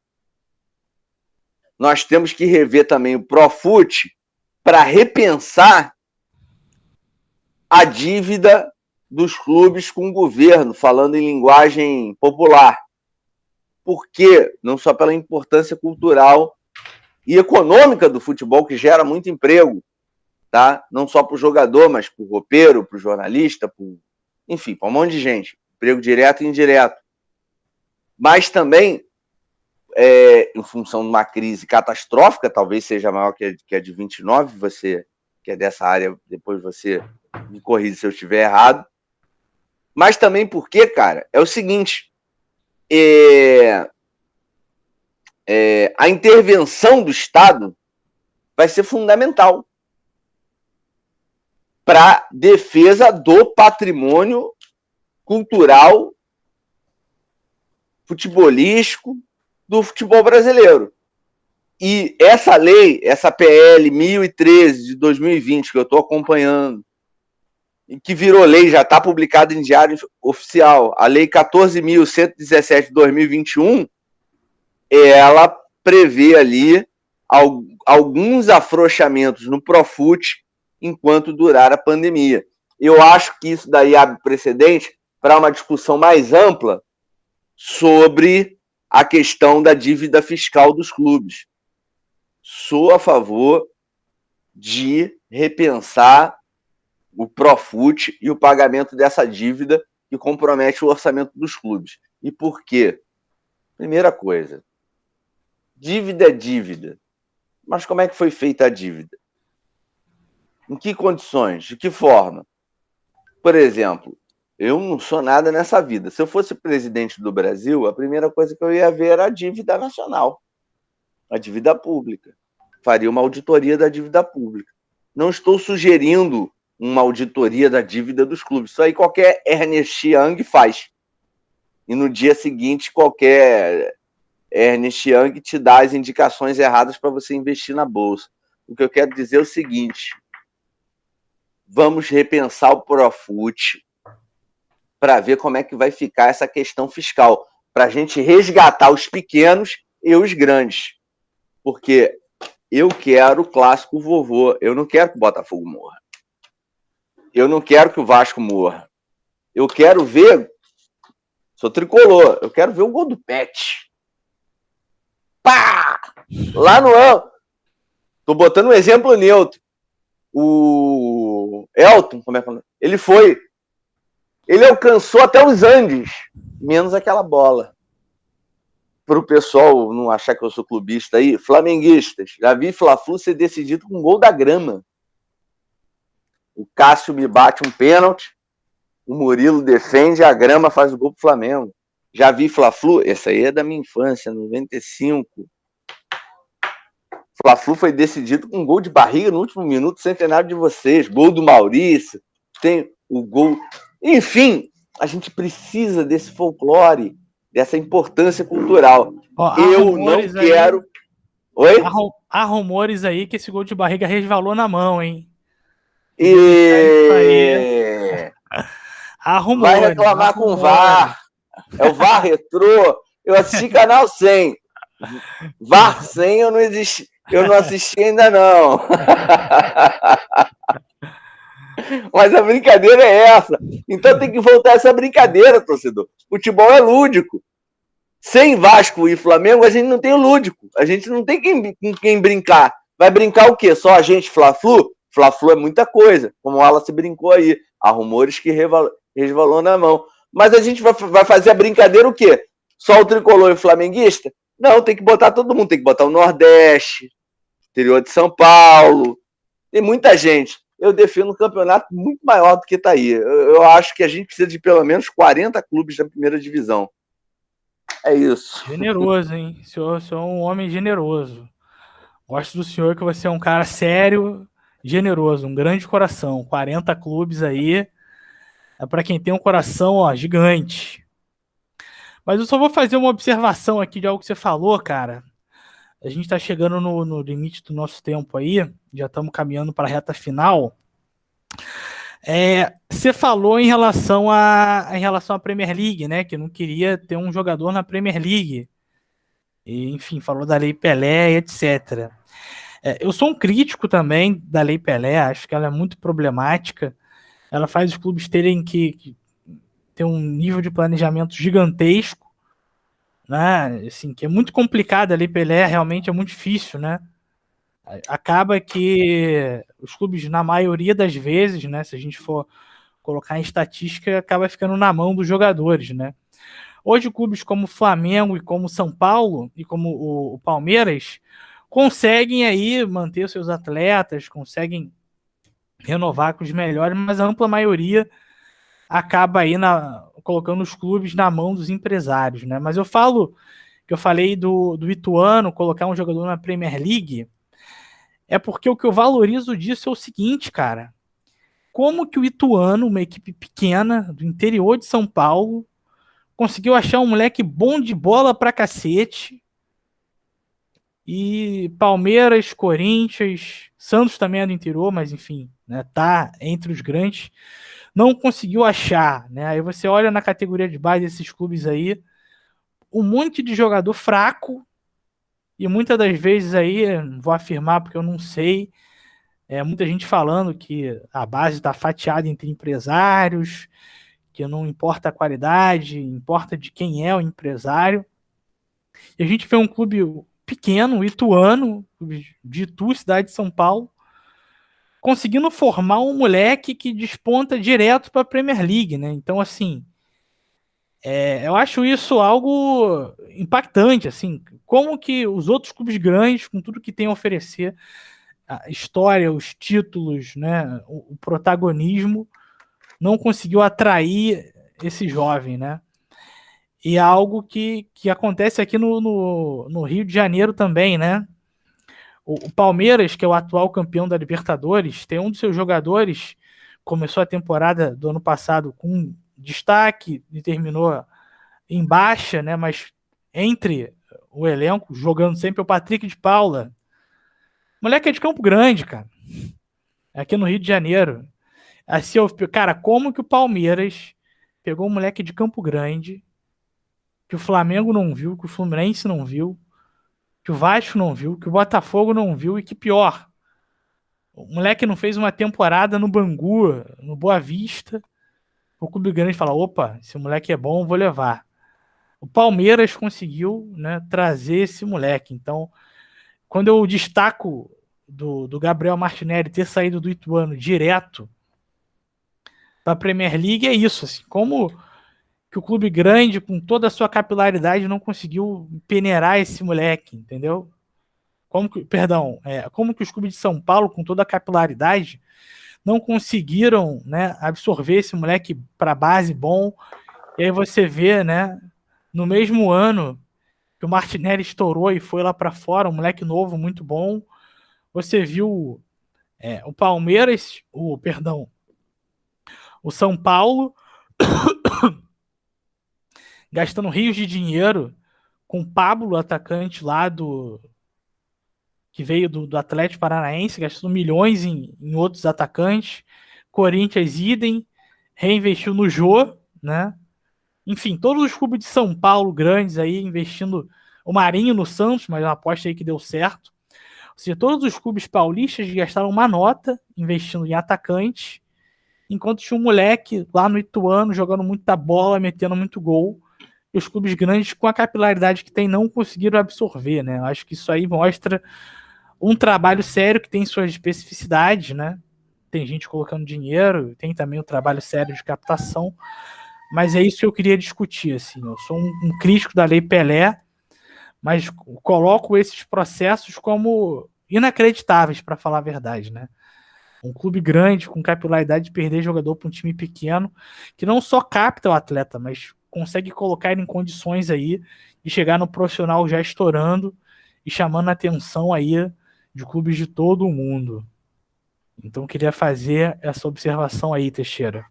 Nós temos que rever também o Profut para repensar a dívida dos clubes com o governo, falando em linguagem popular. Por quê? Não só pela importância cultural e econômica do futebol, que gera muito emprego, tá? Não só para o jogador, mas para o roupeiro, para o jornalista, enfim, para um monte de gente. Emprego direto e indireto. Mas também, em função de uma crise catastrófica, talvez seja maior que a de 29, você que é dessa área, depois você me corrige se eu estiver errado. Mas também porque, cara, é o seguinte, a intervenção do Estado vai ser fundamental para defesa do patrimônio cultural, futebolístico, do futebol brasileiro. E essa lei, essa PL 1013 de 2020, que eu estou acompanhando, que virou lei, já está publicada em diário oficial, a Lei 14.117 de 2021, ela prevê ali alguns afrouxamentos no Profut enquanto durar a pandemia. Eu acho que isso daí abre precedente para uma discussão mais ampla sobre a questão da dívida fiscal dos clubes. Sou a favor de repensar o Profut e o pagamento dessa dívida que compromete o orçamento dos clubes. E por quê? Primeira coisa, dívida é dívida. Mas como é que foi feita a dívida? Em que condições? De que forma? Por exemplo, eu não sou nada nessa vida. Se eu fosse presidente do Brasil, a primeira coisa que eu ia ver era a dívida nacional, a dívida pública. Faria uma auditoria da dívida pública. Não estou sugerindo uma auditoria da dívida dos clubes. Isso aí qualquer Ernest Young faz. E no dia seguinte, qualquer Ernest Young te dá as indicações erradas para você investir na bolsa. O que eu quero dizer é o seguinte: vamos repensar o Profut para ver como é que vai ficar essa questão fiscal, para a gente resgatar os pequenos e os grandes. Porque eu quero o clássico vovô, eu não quero que o Botafogo morra. Eu não quero que o Vasco morra. Eu quero ver, sou tricolor, eu quero ver o gol do Pet. Pá! Lá no tô botando um exemplo neutro. O Elton, como é que é? Ele alcançou até os Andes, menos aquela bola. Para o pessoal não achar que eu sou clubista aí, flamenguistas, já vi Fla-Flu ser decidido com um gol da grama. O Cássio me bate um pênalti, o Murilo defende, a grama faz o gol pro Flamengo. Já vi Fla-Flu, essa aí é da minha infância, 95. Fla-Flu foi decidido com um gol de barriga no último minuto, centenário de vocês. Gol do Maurício, tem o gol. Enfim, a gente precisa desse folclore, dessa importância cultural. Eu não quero. Oi? Há rumores aí que esse gol de barriga resvalou na mão, hein? Há rumores. Vai reclamar com o VAR. É o VAR retrô. Eu assisti Canal 100. VAR 100 eu não assisti ainda não. Mas a brincadeira é essa. Então tem que voltar essa brincadeira, torcedor. Futebol é lúdico. Sem Vasco e Flamengo, a gente não tem o lúdico. A gente não tem com quem brincar. Vai brincar o quê? Só a gente, Fla-Flu? Fla-Flu é muita coisa. Como o Wallace brincou aí. Há rumores que resvalou na mão. Mas a gente vai fazer a brincadeira o quê? Só o tricolor e o flamenguista? Não, tem que botar todo mundo. Tem que botar o Nordeste, interior de São Paulo. Tem muita gente. Eu defendo um campeonato muito maior do que está aí. Eu acho que a gente precisa de pelo menos 40 clubes da primeira divisão. É isso. Generoso, hein? O senhor é um homem generoso. Gosto do senhor, que você é um cara sério, generoso, um grande coração. 40 clubes aí. É para quem tem um coração, ó, gigante. Mas eu só vou fazer uma observação aqui de algo que você falou, cara. A gente está chegando no limite do nosso tempo aí. Já estamos caminhando para a reta final. Você falou em relação à Premier League, né? Que não queria ter um jogador na Premier League. E, enfim, falou da Lei Pelé, etc. Eu sou um crítico também da Lei Pelé. Acho que ela é muito problemática. Ela faz os clubes terem que ter um nível de planejamento gigantesco, né? Assim, que é muito complicado. A Lei Pelé realmente é muito difícil, né? Acaba que os clubes, na maioria das vezes, né, se a gente for colocar em estatística, acaba ficando na mão dos jogadores, né? Hoje, clubes como o Flamengo e como o São Paulo e como o Palmeiras conseguem aí manter seus atletas, conseguem renovar com os melhores, mas a ampla maioria acaba aí colocando os clubes na mão dos empresários, né? Mas eu falei do Ituano colocar um jogador na Premier League, é porque o que eu valorizo disso é o seguinte, cara. Como que o Ituano, uma equipe pequena do interior de São Paulo, conseguiu achar um moleque bom de bola pra cacete? E Palmeiras, Corinthians, Santos também é do interior, mas enfim, né, tá entre os grandes, não conseguiu achar, né? Aí você olha na categoria de base desses clubes aí, um monte de jogador fraco, e muitas das vezes aí, vou afirmar porque eu não sei, muita gente falando que a base está fatiada entre empresários, que não importa a qualidade, importa de quem é o empresário. E a gente vê um clube pequeno, Ituano, de Itu, cidade de São Paulo, conseguindo formar um moleque que desponta direto para a Premier League, né? Então, assim, eu acho isso algo impactante, assim, como que os outros clubes grandes, com tudo que tem a oferecer, a história, os títulos, né, o protagonismo, não conseguiu atrair esse jovem, né? E é algo que acontece aqui no Rio de Janeiro também, né? O Palmeiras, que é o atual campeão da Libertadores, tem um dos seus jogadores, começou a temporada do ano passado com destaque e terminou em baixa, né? Mas entre o elenco, jogando sempre o Patrick de Paula. Moleque é de Campo Grande, cara. Aqui no Rio de Janeiro. Assim, cara, como que o Palmeiras pegou um moleque de Campo Grande, que o Flamengo não viu, que o Fluminense não viu, que o Vasco não viu, que o Botafogo não viu e que pior, o moleque não fez uma temporada no Bangu, no Boa Vista. O clube grande fala: opa, esse moleque é bom, vou levar. O Palmeiras conseguiu, né, trazer esse moleque. Então, quando eu destaco do Gabriel Martinelli ter saído do Ituano direto para a Premier League, é isso. Assim, como que o clube grande, com toda a sua capilaridade, não conseguiu peneirar esse moleque, entendeu? Como que os clubes de São Paulo, com toda a capilaridade, não conseguiram, né, absorver esse moleque para base bom. E aí você vê, né, no mesmo ano que o Martinelli estourou e foi lá para fora, um moleque novo, muito bom. Você viu o Palmeiras, o São Paulo gastando rios de dinheiro com o Pablo, atacante lá que veio do Atlético Paranaense, gastando milhões em outros atacantes. Corinthians, idem, reinvestiu no Jô, né? Enfim, todos os clubes de São Paulo grandes aí investindo. O Marinho no Santos, mas uma aposta aí que deu certo. Ou seja, todos os clubes paulistas gastaram uma nota investindo em atacantes, enquanto tinha um moleque lá no Ituano jogando muita bola, metendo muito gol. E os clubes grandes, com a capilaridade que tem, não conseguiram absorver, né? Eu acho que isso aí mostra um trabalho sério que tem suas especificidades, né? Tem gente colocando dinheiro, tem também o trabalho sério de captação, mas é isso que eu queria discutir, assim. Eu sou um crítico da Lei Pelé, mas coloco esses processos como inacreditáveis, para falar a verdade, né? Um clube grande, com capilaridade, perder jogador para um time pequeno, que não só capta o atleta, mas consegue colocar ele em condições aí de chegar no profissional já estourando e chamando a atenção aí de clubes de todo o mundo. Então, eu queria fazer essa observação aí, Teixeira.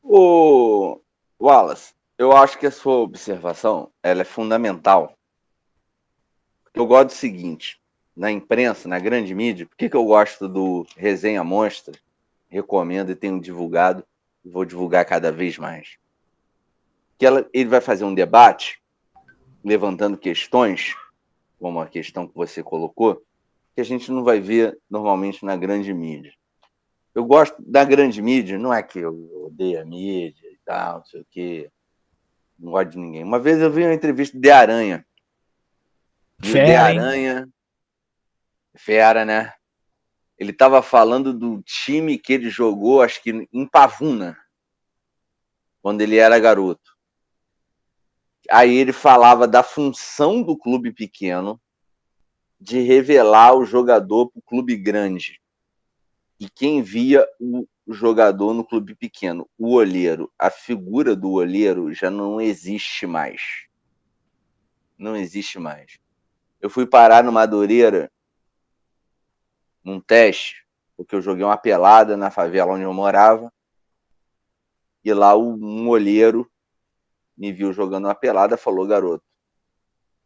O Wallace, eu acho que a sua observação ela é fundamental. Eu gosto do seguinte, na imprensa, na grande mídia, por que eu gosto do Resenha Monstra? Recomendo e tenho divulgado, e vou divulgar cada vez mais. Ele vai fazer um debate, levantando questões, como a questão que você colocou, que a gente não vai ver normalmente na grande mídia. Eu gosto da grande mídia, não é que eu odeio a mídia e tal, não sei o quê, não gosto de ninguém. Uma vez eu vi uma entrevista de Aranha, e o de Fera, hein? Aranha, fera, né? Ele estava falando do time que ele jogou, acho que em Pavuna, quando ele era garoto. Aí ele falava da função do clube pequeno de revelar o jogador para o clube grande. E quem via o jogador no clube pequeno? O olheiro. A figura do olheiro já não existe mais. Não existe mais. Eu fui parar no Madureira, num teste, porque eu joguei uma pelada na favela onde eu morava, e lá um olheiro me viu jogando uma pelada, falou: garoto,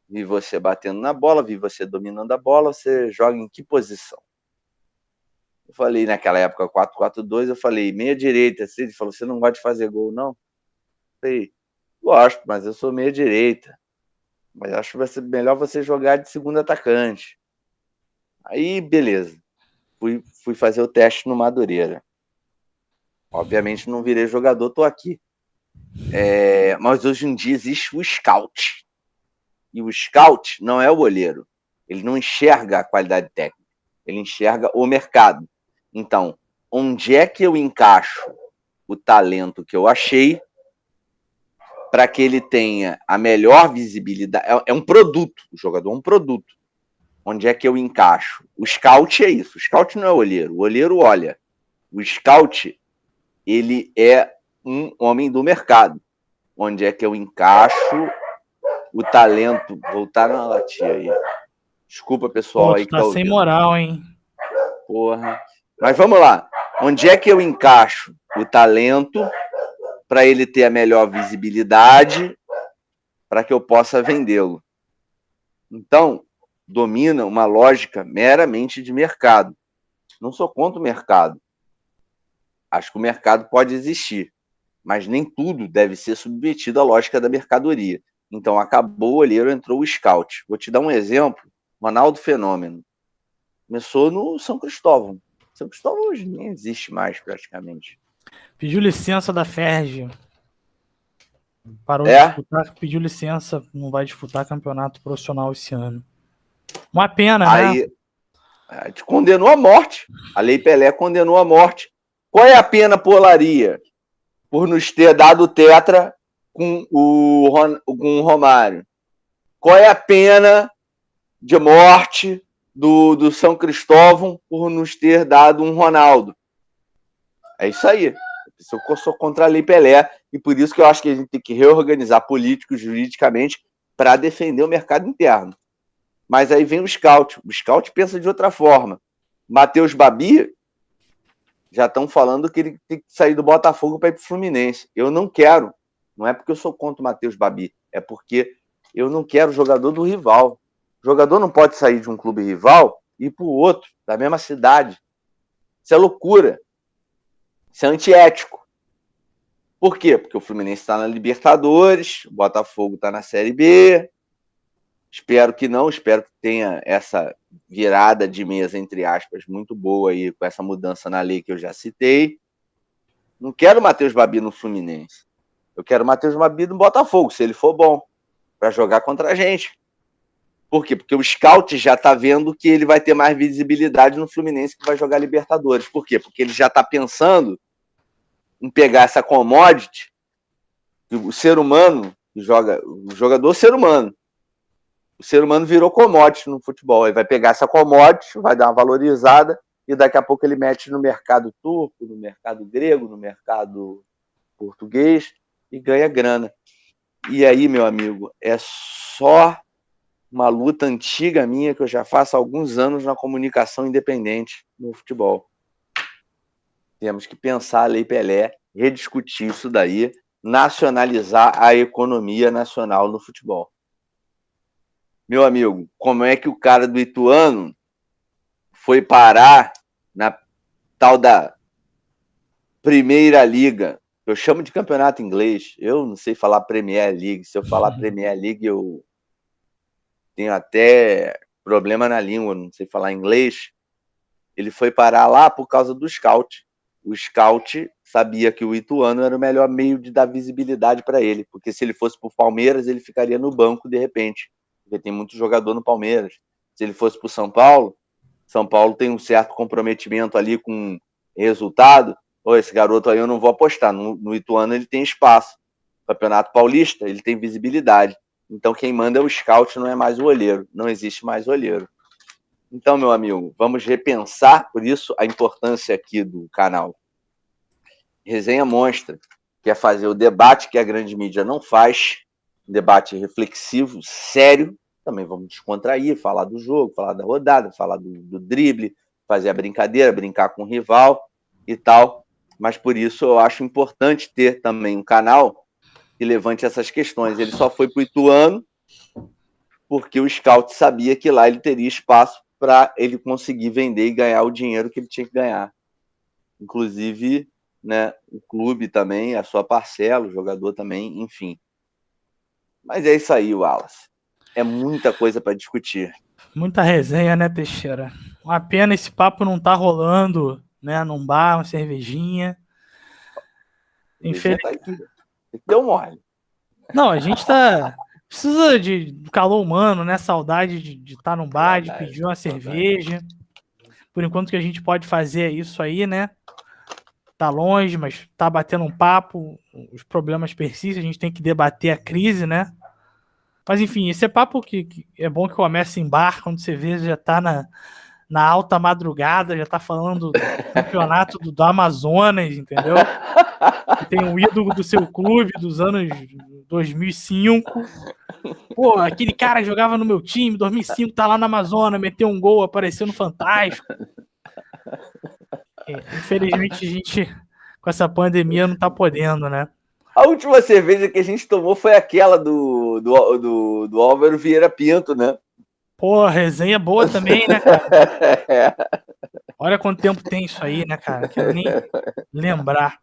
vi você batendo na bola, vi você dominando a bola, você joga em que posição? Eu falei, naquela época, 4-4-2, eu falei, meia direita. Ele falou, você não gosta de fazer gol, não? Eu falei, gosto, mas eu sou meia direita. Mas acho que vai ser melhor você jogar de segundo atacante. Aí, beleza. Fui fazer o teste no Madureira. Obviamente não virei jogador, tô aqui. Mas hoje em dia existe o scout. E o scout não é o olheiro. Ele não enxerga a qualidade técnica. Ele enxerga o mercado. Então, onde é que eu encaixo o talento que eu achei para que ele tenha a melhor visibilidade? É um produto. O jogador é um produto. Onde é que eu encaixo? O scout é isso. O scout não é o olheiro. O olheiro olha. O scout, ele é um homem do mercado. Onde é que eu encaixo o talento? Voltar na latinha aí. Desculpa, pessoal, Pô, aí tu que tá tá sem ouvindo. moral, hein? Porra. Mas vamos lá. Onde é que eu encaixo o talento para ele ter a melhor visibilidade para que eu possa vendê-lo? Então, domina uma lógica meramente de mercado. Não sou contra o mercado. Acho que o mercado pode existir, mas nem tudo deve ser submetido à lógica da mercadoria. Então, acabou o olheiro, entrou o scout. Vou te dar um exemplo. Ronaldo Fenômeno. Começou no São Cristóvão. São Cristóvão hoje nem existe mais, praticamente. Pediu licença da Ferg. Parou de É? disputar, pediu licença, não vai disputar campeonato profissional esse ano. Uma pena, né? Aí te condenou à morte. A Lei Pelé condenou à morte. Qual é a pena por Olaria? Por nos ter dado tetra com o Romário. Qual é a pena de morte do São Cristóvão por nos ter dado um Ronaldo? É isso aí. Eu sou contra a Lei Pelé e por isso que eu acho que a gente tem que reorganizar políticos juridicamente para defender o mercado interno. Mas aí vem o scout. O scout pensa de outra forma. Matheus Babi, já estão falando que ele tem que sair do Botafogo para ir para o Fluminense. Eu não quero. Não é porque eu sou contra o Matheus Babi. É porque eu não quero jogador do rival. O jogador não pode sair de um clube rival e ir para o outro, da mesma cidade. Isso é loucura. Isso é antiético. Por quê? Porque o Fluminense está na Libertadores, o Botafogo está na Série B. Espero que não, espero que tenha essa virada de mesa, entre aspas, muito boa aí, com essa mudança na lei que eu já citei. Não quero o Matheus Babi no Fluminense. Eu quero o Matheus Babi no Botafogo, se ele for bom, para jogar contra a gente. Por quê? Porque o scout já está vendo que ele vai ter mais visibilidade no Fluminense que vai jogar Libertadores. Por quê? Porque ele já está pensando em pegar essa commodity, o ser humano joga, o jogador ser humano. O ser humano virou commodity no futebol. Ele vai pegar essa commodity, vai dar uma valorizada e daqui a pouco ele mete no mercado turco, no mercado grego, no mercado português e ganha grana. E aí, meu amigo, é só uma luta antiga minha que eu já faço há alguns anos na comunicação independente no futebol. Temos que pensar a Lei Pelé, rediscutir isso daí, nacionalizar a economia nacional no futebol. Meu amigo, como é que o cara do Ituano foi parar na tal da Primeira Liga? Eu chamo de campeonato inglês. Eu não sei falar Premier League. Se eu falar Premier League, eu tenho até problema na língua, não sei falar inglês. Ele foi parar lá por causa do scout. O scout sabia que o Ituano era o melhor meio de dar visibilidade para ele, porque se ele fosse para o Palmeiras, ele ficaria no banco de repente, porque tem muito jogador no Palmeiras. Se ele fosse para o São Paulo tem um certo comprometimento ali com resultado. Oh, esse garoto aí eu não vou apostar. No Ituano ele tem espaço. Campeonato Paulista, ele tem visibilidade. Então quem manda é o scout, não é mais o olheiro. Não existe mais olheiro. Então, meu amigo, vamos repensar, por isso a importância aqui do canal Resenha Monstra, que é fazer o debate que a grande mídia não faz, um debate reflexivo, sério. Também vamos descontrair, falar do jogo, falar da rodada, falar do drible, fazer a brincadeira, brincar com o rival e tal. Mas por isso eu acho importante ter também um canal que levante essas questões. Ele só foi para o Ituano porque o scout sabia que lá ele teria espaço para ele conseguir vender e ganhar o dinheiro que ele tinha que ganhar. Inclusive, né, o clube também, a sua parcela, o jogador também, enfim. Mas é isso aí, Wallace. É muita coisa para discutir. Muita resenha, né, Teixeira? Uma pena esse papo não tá rolando, né, num bar, uma cervejinha. Resenha tá aqui. Deu mole. Não, a gente precisa de calor humano, né? Saudade de estar num bar, de pedir uma cerveja. Por enquanto que a gente pode fazer é isso aí, né? Tá longe, mas tá batendo um papo, os problemas persistem, a gente tem que debater a crise, né? Mas enfim, esse é papo que é bom que comece em bar, quando você vê, já tá na alta madrugada, já tá falando do campeonato do Amazonas, entendeu? Que tem um ídolo do seu clube dos anos 2005. Pô, aquele cara jogava no meu time, 2005, tá lá na Amazonas, meteu um gol, apareceu no Fantástico. Infelizmente, a gente, com essa pandemia, não tá podendo, né? A última cerveja que a gente tomou foi aquela do Álvaro Vieira Pinto, né? Pô, resenha boa também, né, cara? Olha quanto tempo tem isso aí, né, cara? Quero nem lembrar.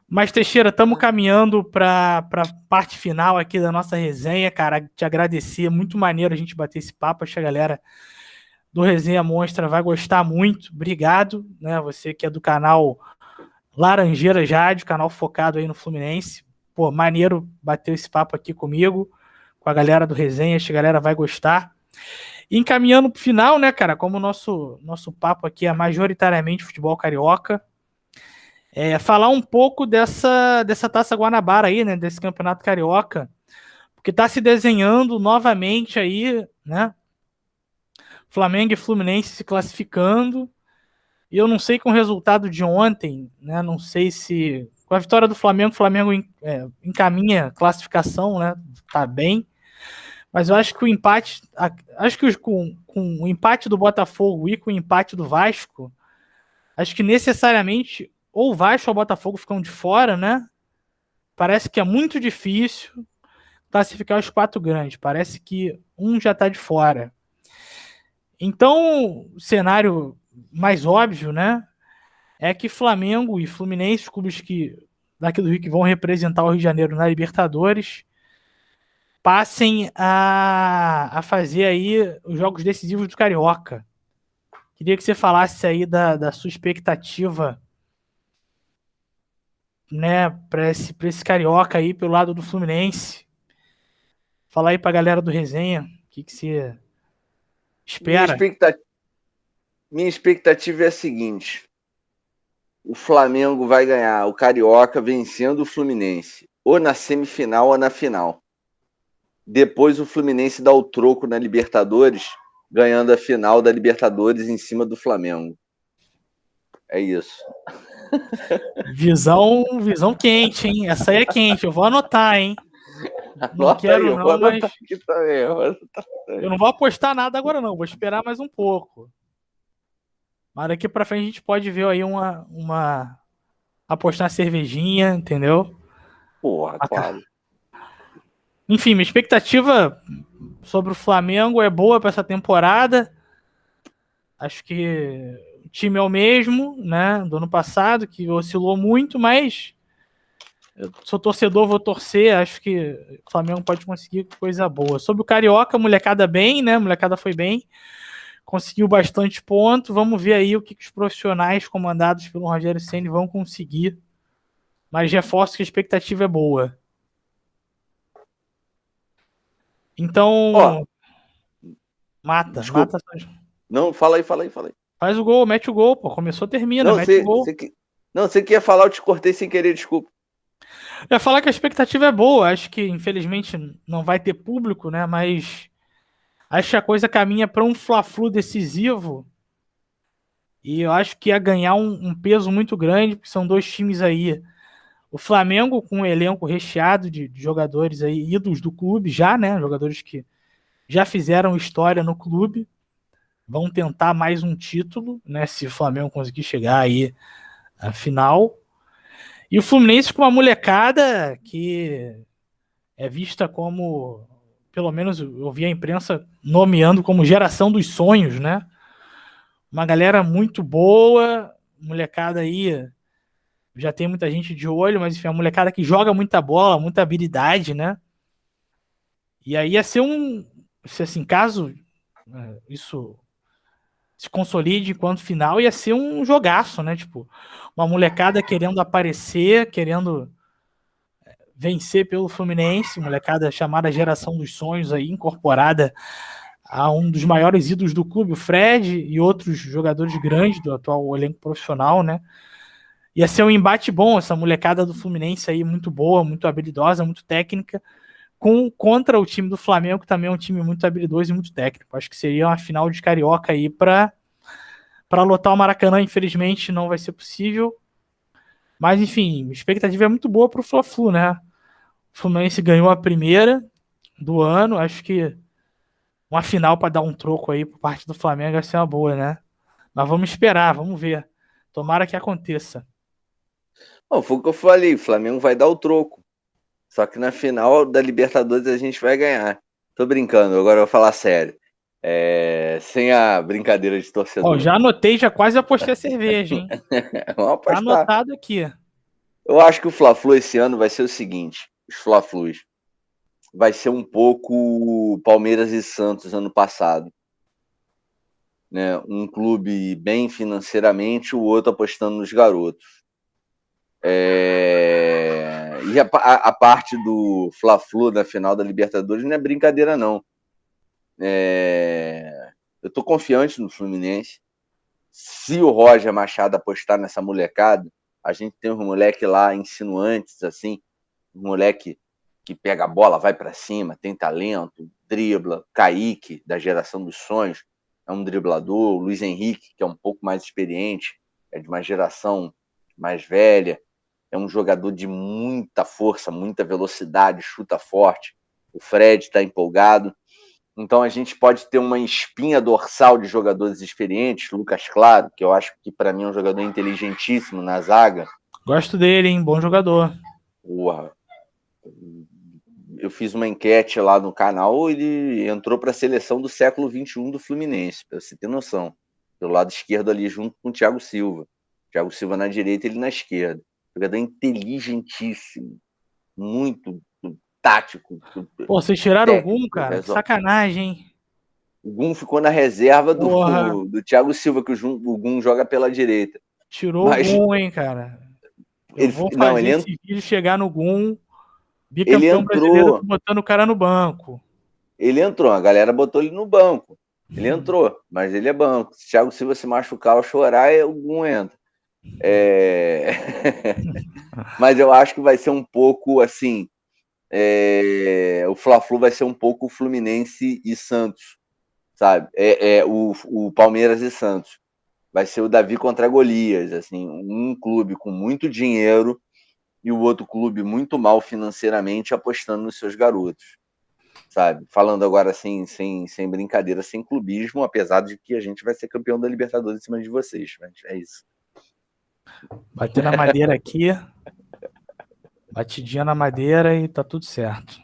Mas, Teixeira, estamos caminhando para a parte final aqui da nossa resenha, cara. Te agradecer, muito maneiro a gente bater esse papo. Acho que a galera do Resenha Monstra vai gostar muito. Obrigado, né? Você que é do canal Laranjeira Jade, canal focado aí no Fluminense. Pô, maneiro bater esse papo aqui comigo, com a galera do Resenha. Acho que a galera vai gostar. E encaminhando pro final, né, cara? Como o nosso papo aqui é majoritariamente futebol carioca, falar um pouco dessa Taça Guanabara aí, né? Desse campeonato carioca, porque tá se desenhando novamente aí, né? Flamengo e Fluminense se classificando. E eu não sei com o resultado de ontem, né? Não sei se com a vitória do Flamengo, o Flamengo encaminha a classificação, né? Tá bem. Mas eu acho que o empate, acho que com o empate do Botafogo e com o empate do Vasco, acho que necessariamente ou o Vasco ou o Botafogo ficam de fora, né? Parece que é muito difícil classificar os quatro grandes. Parece que um já está de fora. Então, o cenário mais óbvio, né? É que Flamengo e Fluminense, os clubes que daqui do Rio que vão representar o Rio de Janeiro na Libertadores, passem a fazer aí os jogos decisivos do Carioca. Queria que você falasse aí da sua expectativa, né, para esse Carioca aí pelo lado do Fluminense. Fala aí pra galera do Resenha, o que você espera? Minha expectativa é a seguinte: o Flamengo vai ganhar o Carioca vencendo o Fluminense, ou na semifinal ou na final. Depois o Fluminense dá o troco na Libertadores, ganhando a final da Libertadores em cima do Flamengo. É isso. Visão quente, hein? Essa aí é quente, eu vou anotar, hein? Não Anota quero aí, não, mas aqui também, eu não vou apostar nada agora não, vou esperar mais um pouco. Mas daqui pra frente a gente pode ver aí uma apostar na cervejinha, entendeu? Porra, claro. Enfim, minha expectativa sobre o Flamengo é boa para essa temporada. Acho que o time é o mesmo, né, do ano passado, que oscilou muito, mas eu sou torcedor, vou torcer. Acho que o Flamengo pode conseguir coisa boa. Sobre o Carioca, a molecada bem, né? A molecada foi bem, conseguiu bastante ponto. Vamos ver aí o que os profissionais comandados pelo Rogério Ceni vão conseguir. Mas reforço que a expectativa é boa. Então, mata. Desculpa. Não, fala aí. Faz o gol, mete o gol, pô. Começou, termina, Não, mete o gol. você que ia falar, eu te cortei sem querer, desculpa. Eu ia falar que a expectativa é boa. Acho que, infelizmente, não vai ter público, né? Mas acho que a coisa caminha para um Fla-Flu decisivo. E eu acho que ia ganhar um peso muito grande, porque são dois times aí. O Flamengo com um elenco recheado de jogadores aí, ídolos do clube já, né? Jogadores que já fizeram história no clube. Vão tentar mais um título, né? Se o Flamengo conseguir chegar aí à final. E o Fluminense com uma molecada que é vista como pelo menos eu vi a imprensa nomeando como geração dos sonhos, né? Uma galera muito boa, molecada aí, já tem muita gente de olho, mas enfim, é uma molecada que joga muita bola, muita habilidade, né? E aí ia ser se assim, caso isso se consolide enquanto final, ia ser um jogaço, né? Tipo, uma molecada querendo aparecer, querendo vencer pelo Fluminense, molecada chamada Geração dos Sonhos aí, incorporada a um dos maiores ídolos do clube, o Fred, e outros jogadores grandes do atual elenco profissional, né? Ia ser um embate bom, essa molecada do Fluminense aí, muito boa, muito habilidosa, muito técnica, contra o time do Flamengo, que também é um time muito habilidoso e muito técnico. Acho que seria uma final de Carioca aí para lotar o Maracanã. Infelizmente não vai ser possível, mas enfim, a expectativa é muito boa para o Fla-Flu, né? O Fluminense ganhou a primeira do ano, acho que uma final para dar um troco aí por parte do Flamengo vai ser uma boa, né? Mas vamos esperar, vamos ver. Tomara que aconteça. Bom, foi o que eu falei, o Flamengo vai dar o troco. Só que na final da Libertadores a gente vai ganhar. Tô brincando, agora eu vou falar sério. Sem a brincadeira de Ó, torcedor. já anotei, já quase apostei a cerveja, hein? Vamos Tá apostar. anotado aqui. Eu acho que o Fla-Flu esse ano vai ser o seguinte: os Fla-Flus vai ser um pouco Palmeiras e Santos ano passado. Né? Um clube bem financeiramente, o outro apostando nos garotos. E a parte do Fla-Flu na final da Libertadores não é brincadeira, não. Eu tô confiante no Fluminense. Se o Roger Machado apostar nessa molecada, a gente tem uns moleque lá insinuantes, assim, um moleque que pega a bola, vai para cima, tem talento, dribla. Kaique, da geração dos sonhos, é um driblador. O Luiz Henrique, que é um pouco mais experiente, é de uma geração mais velha, é um jogador de muita força, muita velocidade, chuta forte. O Fred está empolgado. Então a gente pode ter uma espinha dorsal de jogadores experientes. Lucas Claro, que eu acho que para mim é um jogador inteligentíssimo na zaga. Gosto dele, hein? Bom jogador. Porra, eu fiz uma enquete lá no canal, ele entrou para a seleção do século XXI do Fluminense, para você ter noção. Do lado esquerdo ali, junto com o Thiago Silva. Thiago Silva na direita, ele na esquerda. Jogador inteligentíssimo, muito tático, Pô, vocês tiraram o Gum, técnico. cara? Que sacanagem, hein? O Gum ficou na reserva Porra, do Thiago Silva, que o Gum joga pela direita. tirou o Mas Gum, hein, cara? Eu vou não, fazer esse vídeo chegar no Gum, ele bicampeão brasileiro, entrou. tô botando o cara no banco. Ele entrou, a galera botou ele no banco. Ele entrou, mas ele é banco. Se o Thiago Silva se machucar ou chorar, o Gum entra. Mas eu acho que vai ser um pouco assim. O Fla-Flu vai ser um pouco Fluminense e Santos, sabe? O Palmeiras e Santos. Vai ser o Davi contra Golias, assim, um clube com muito dinheiro e o outro clube muito mal financeiramente apostando nos seus garotos, sabe? Falando agora assim, sem brincadeira, sem clubismo, apesar de que a gente vai ser campeão da Libertadores em cima de vocês, mas é isso. Bater na madeira aqui, batidinha na madeira e tá tudo certo.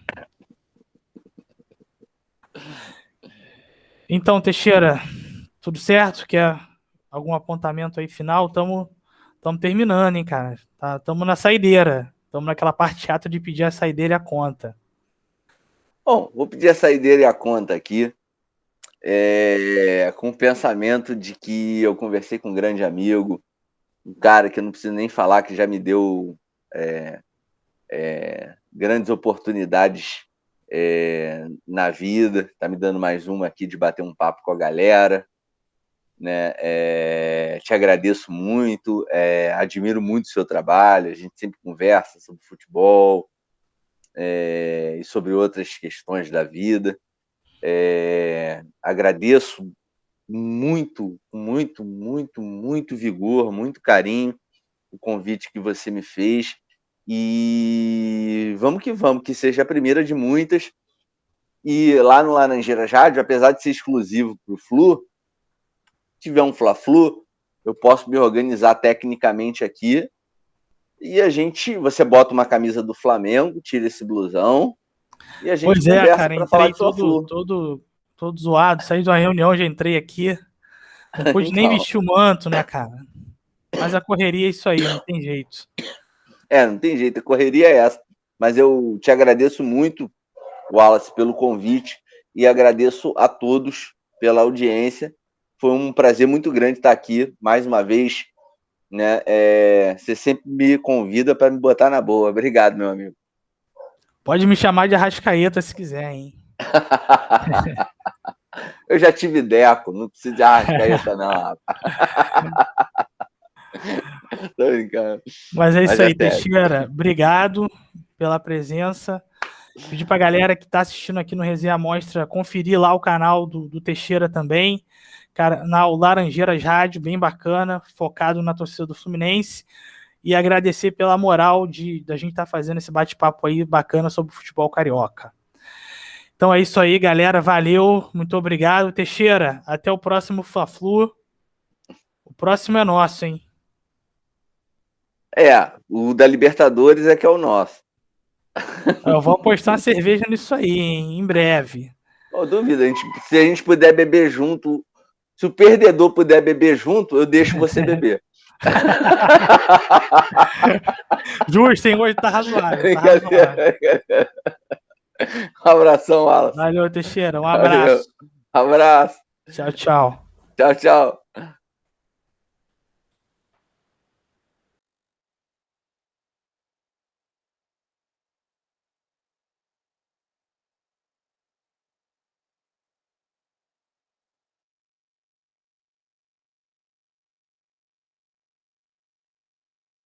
Então, Teixeira, tudo certo? Quer algum apontamento aí final? Tamo terminando, hein, cara? Tamo na saideira. Tamo naquela parte chata de pedir a saideira e a conta. Bom, vou pedir a saideira e a conta aqui, com o pensamento de que eu conversei com um grande amigo, um cara que eu não preciso nem falar, que já me deu grandes oportunidades na vida, tá me dando mais uma aqui de bater um papo com a galera, né? Te agradeço muito, admiro muito o seu trabalho, a gente sempre conversa sobre futebol e sobre outras questões da vida. Agradeço muito, muito, muito, muito vigor, muito carinho o convite que você me fez. E vamos, que seja a primeira de muitas. E lá no Laranjeiras Rádio, apesar de ser exclusivo para o Flu, se tiver um Fla-Flu, eu posso me organizar tecnicamente aqui e você bota uma camisa do Flamengo, tira esse blusão, E a gente Pois é, conversa cara, para falar entrei de sua todo zoado, saí de uma reunião, já entrei aqui, não pude nem Então, vestir o manto, né, cara? Mas a correria é isso aí, não tem jeito. não tem jeito, a correria é essa. Mas eu te agradeço muito, Wallace, pelo convite e agradeço a todos pela audiência. Foi um prazer muito grande estar aqui mais uma vez, né? Você sempre me convida para me botar na boa. Obrigado, meu amigo. Pode me chamar de Arrascaeta se quiser, hein? Eu já tive Deco, não precisa de Arrascaeta, não, rapaz. Tô brincando. Mas é Mas isso é aí, sério. Teixeira. Obrigado pela presença. Pedir pra galera que tá assistindo aqui no Resenha Mostra conferir lá o canal do Teixeira também. Canal Laranjeiras Rádio, bem bacana, focado na torcida do Fluminense. E agradecer pela moral da gente estar fazendo esse bate-papo aí bacana sobre o futebol carioca. Então é isso aí, galera. Valeu, muito obrigado. Teixeira, até o próximo Fla-Flu. O próximo é nosso, hein? O da Libertadores é que é o nosso. Eu vou apostar uma cerveja nisso aí, hein? Em breve. Não duvida, se a gente puder beber junto, se o perdedor puder beber junto, eu deixo você beber. Justo, hein? Hoje tá razoável, tá razoável. Um abração, Wallace. Valeu, Teixeira. Um Valeu. abraço. Abraço. Tchau, tchau. Tchau, tchau.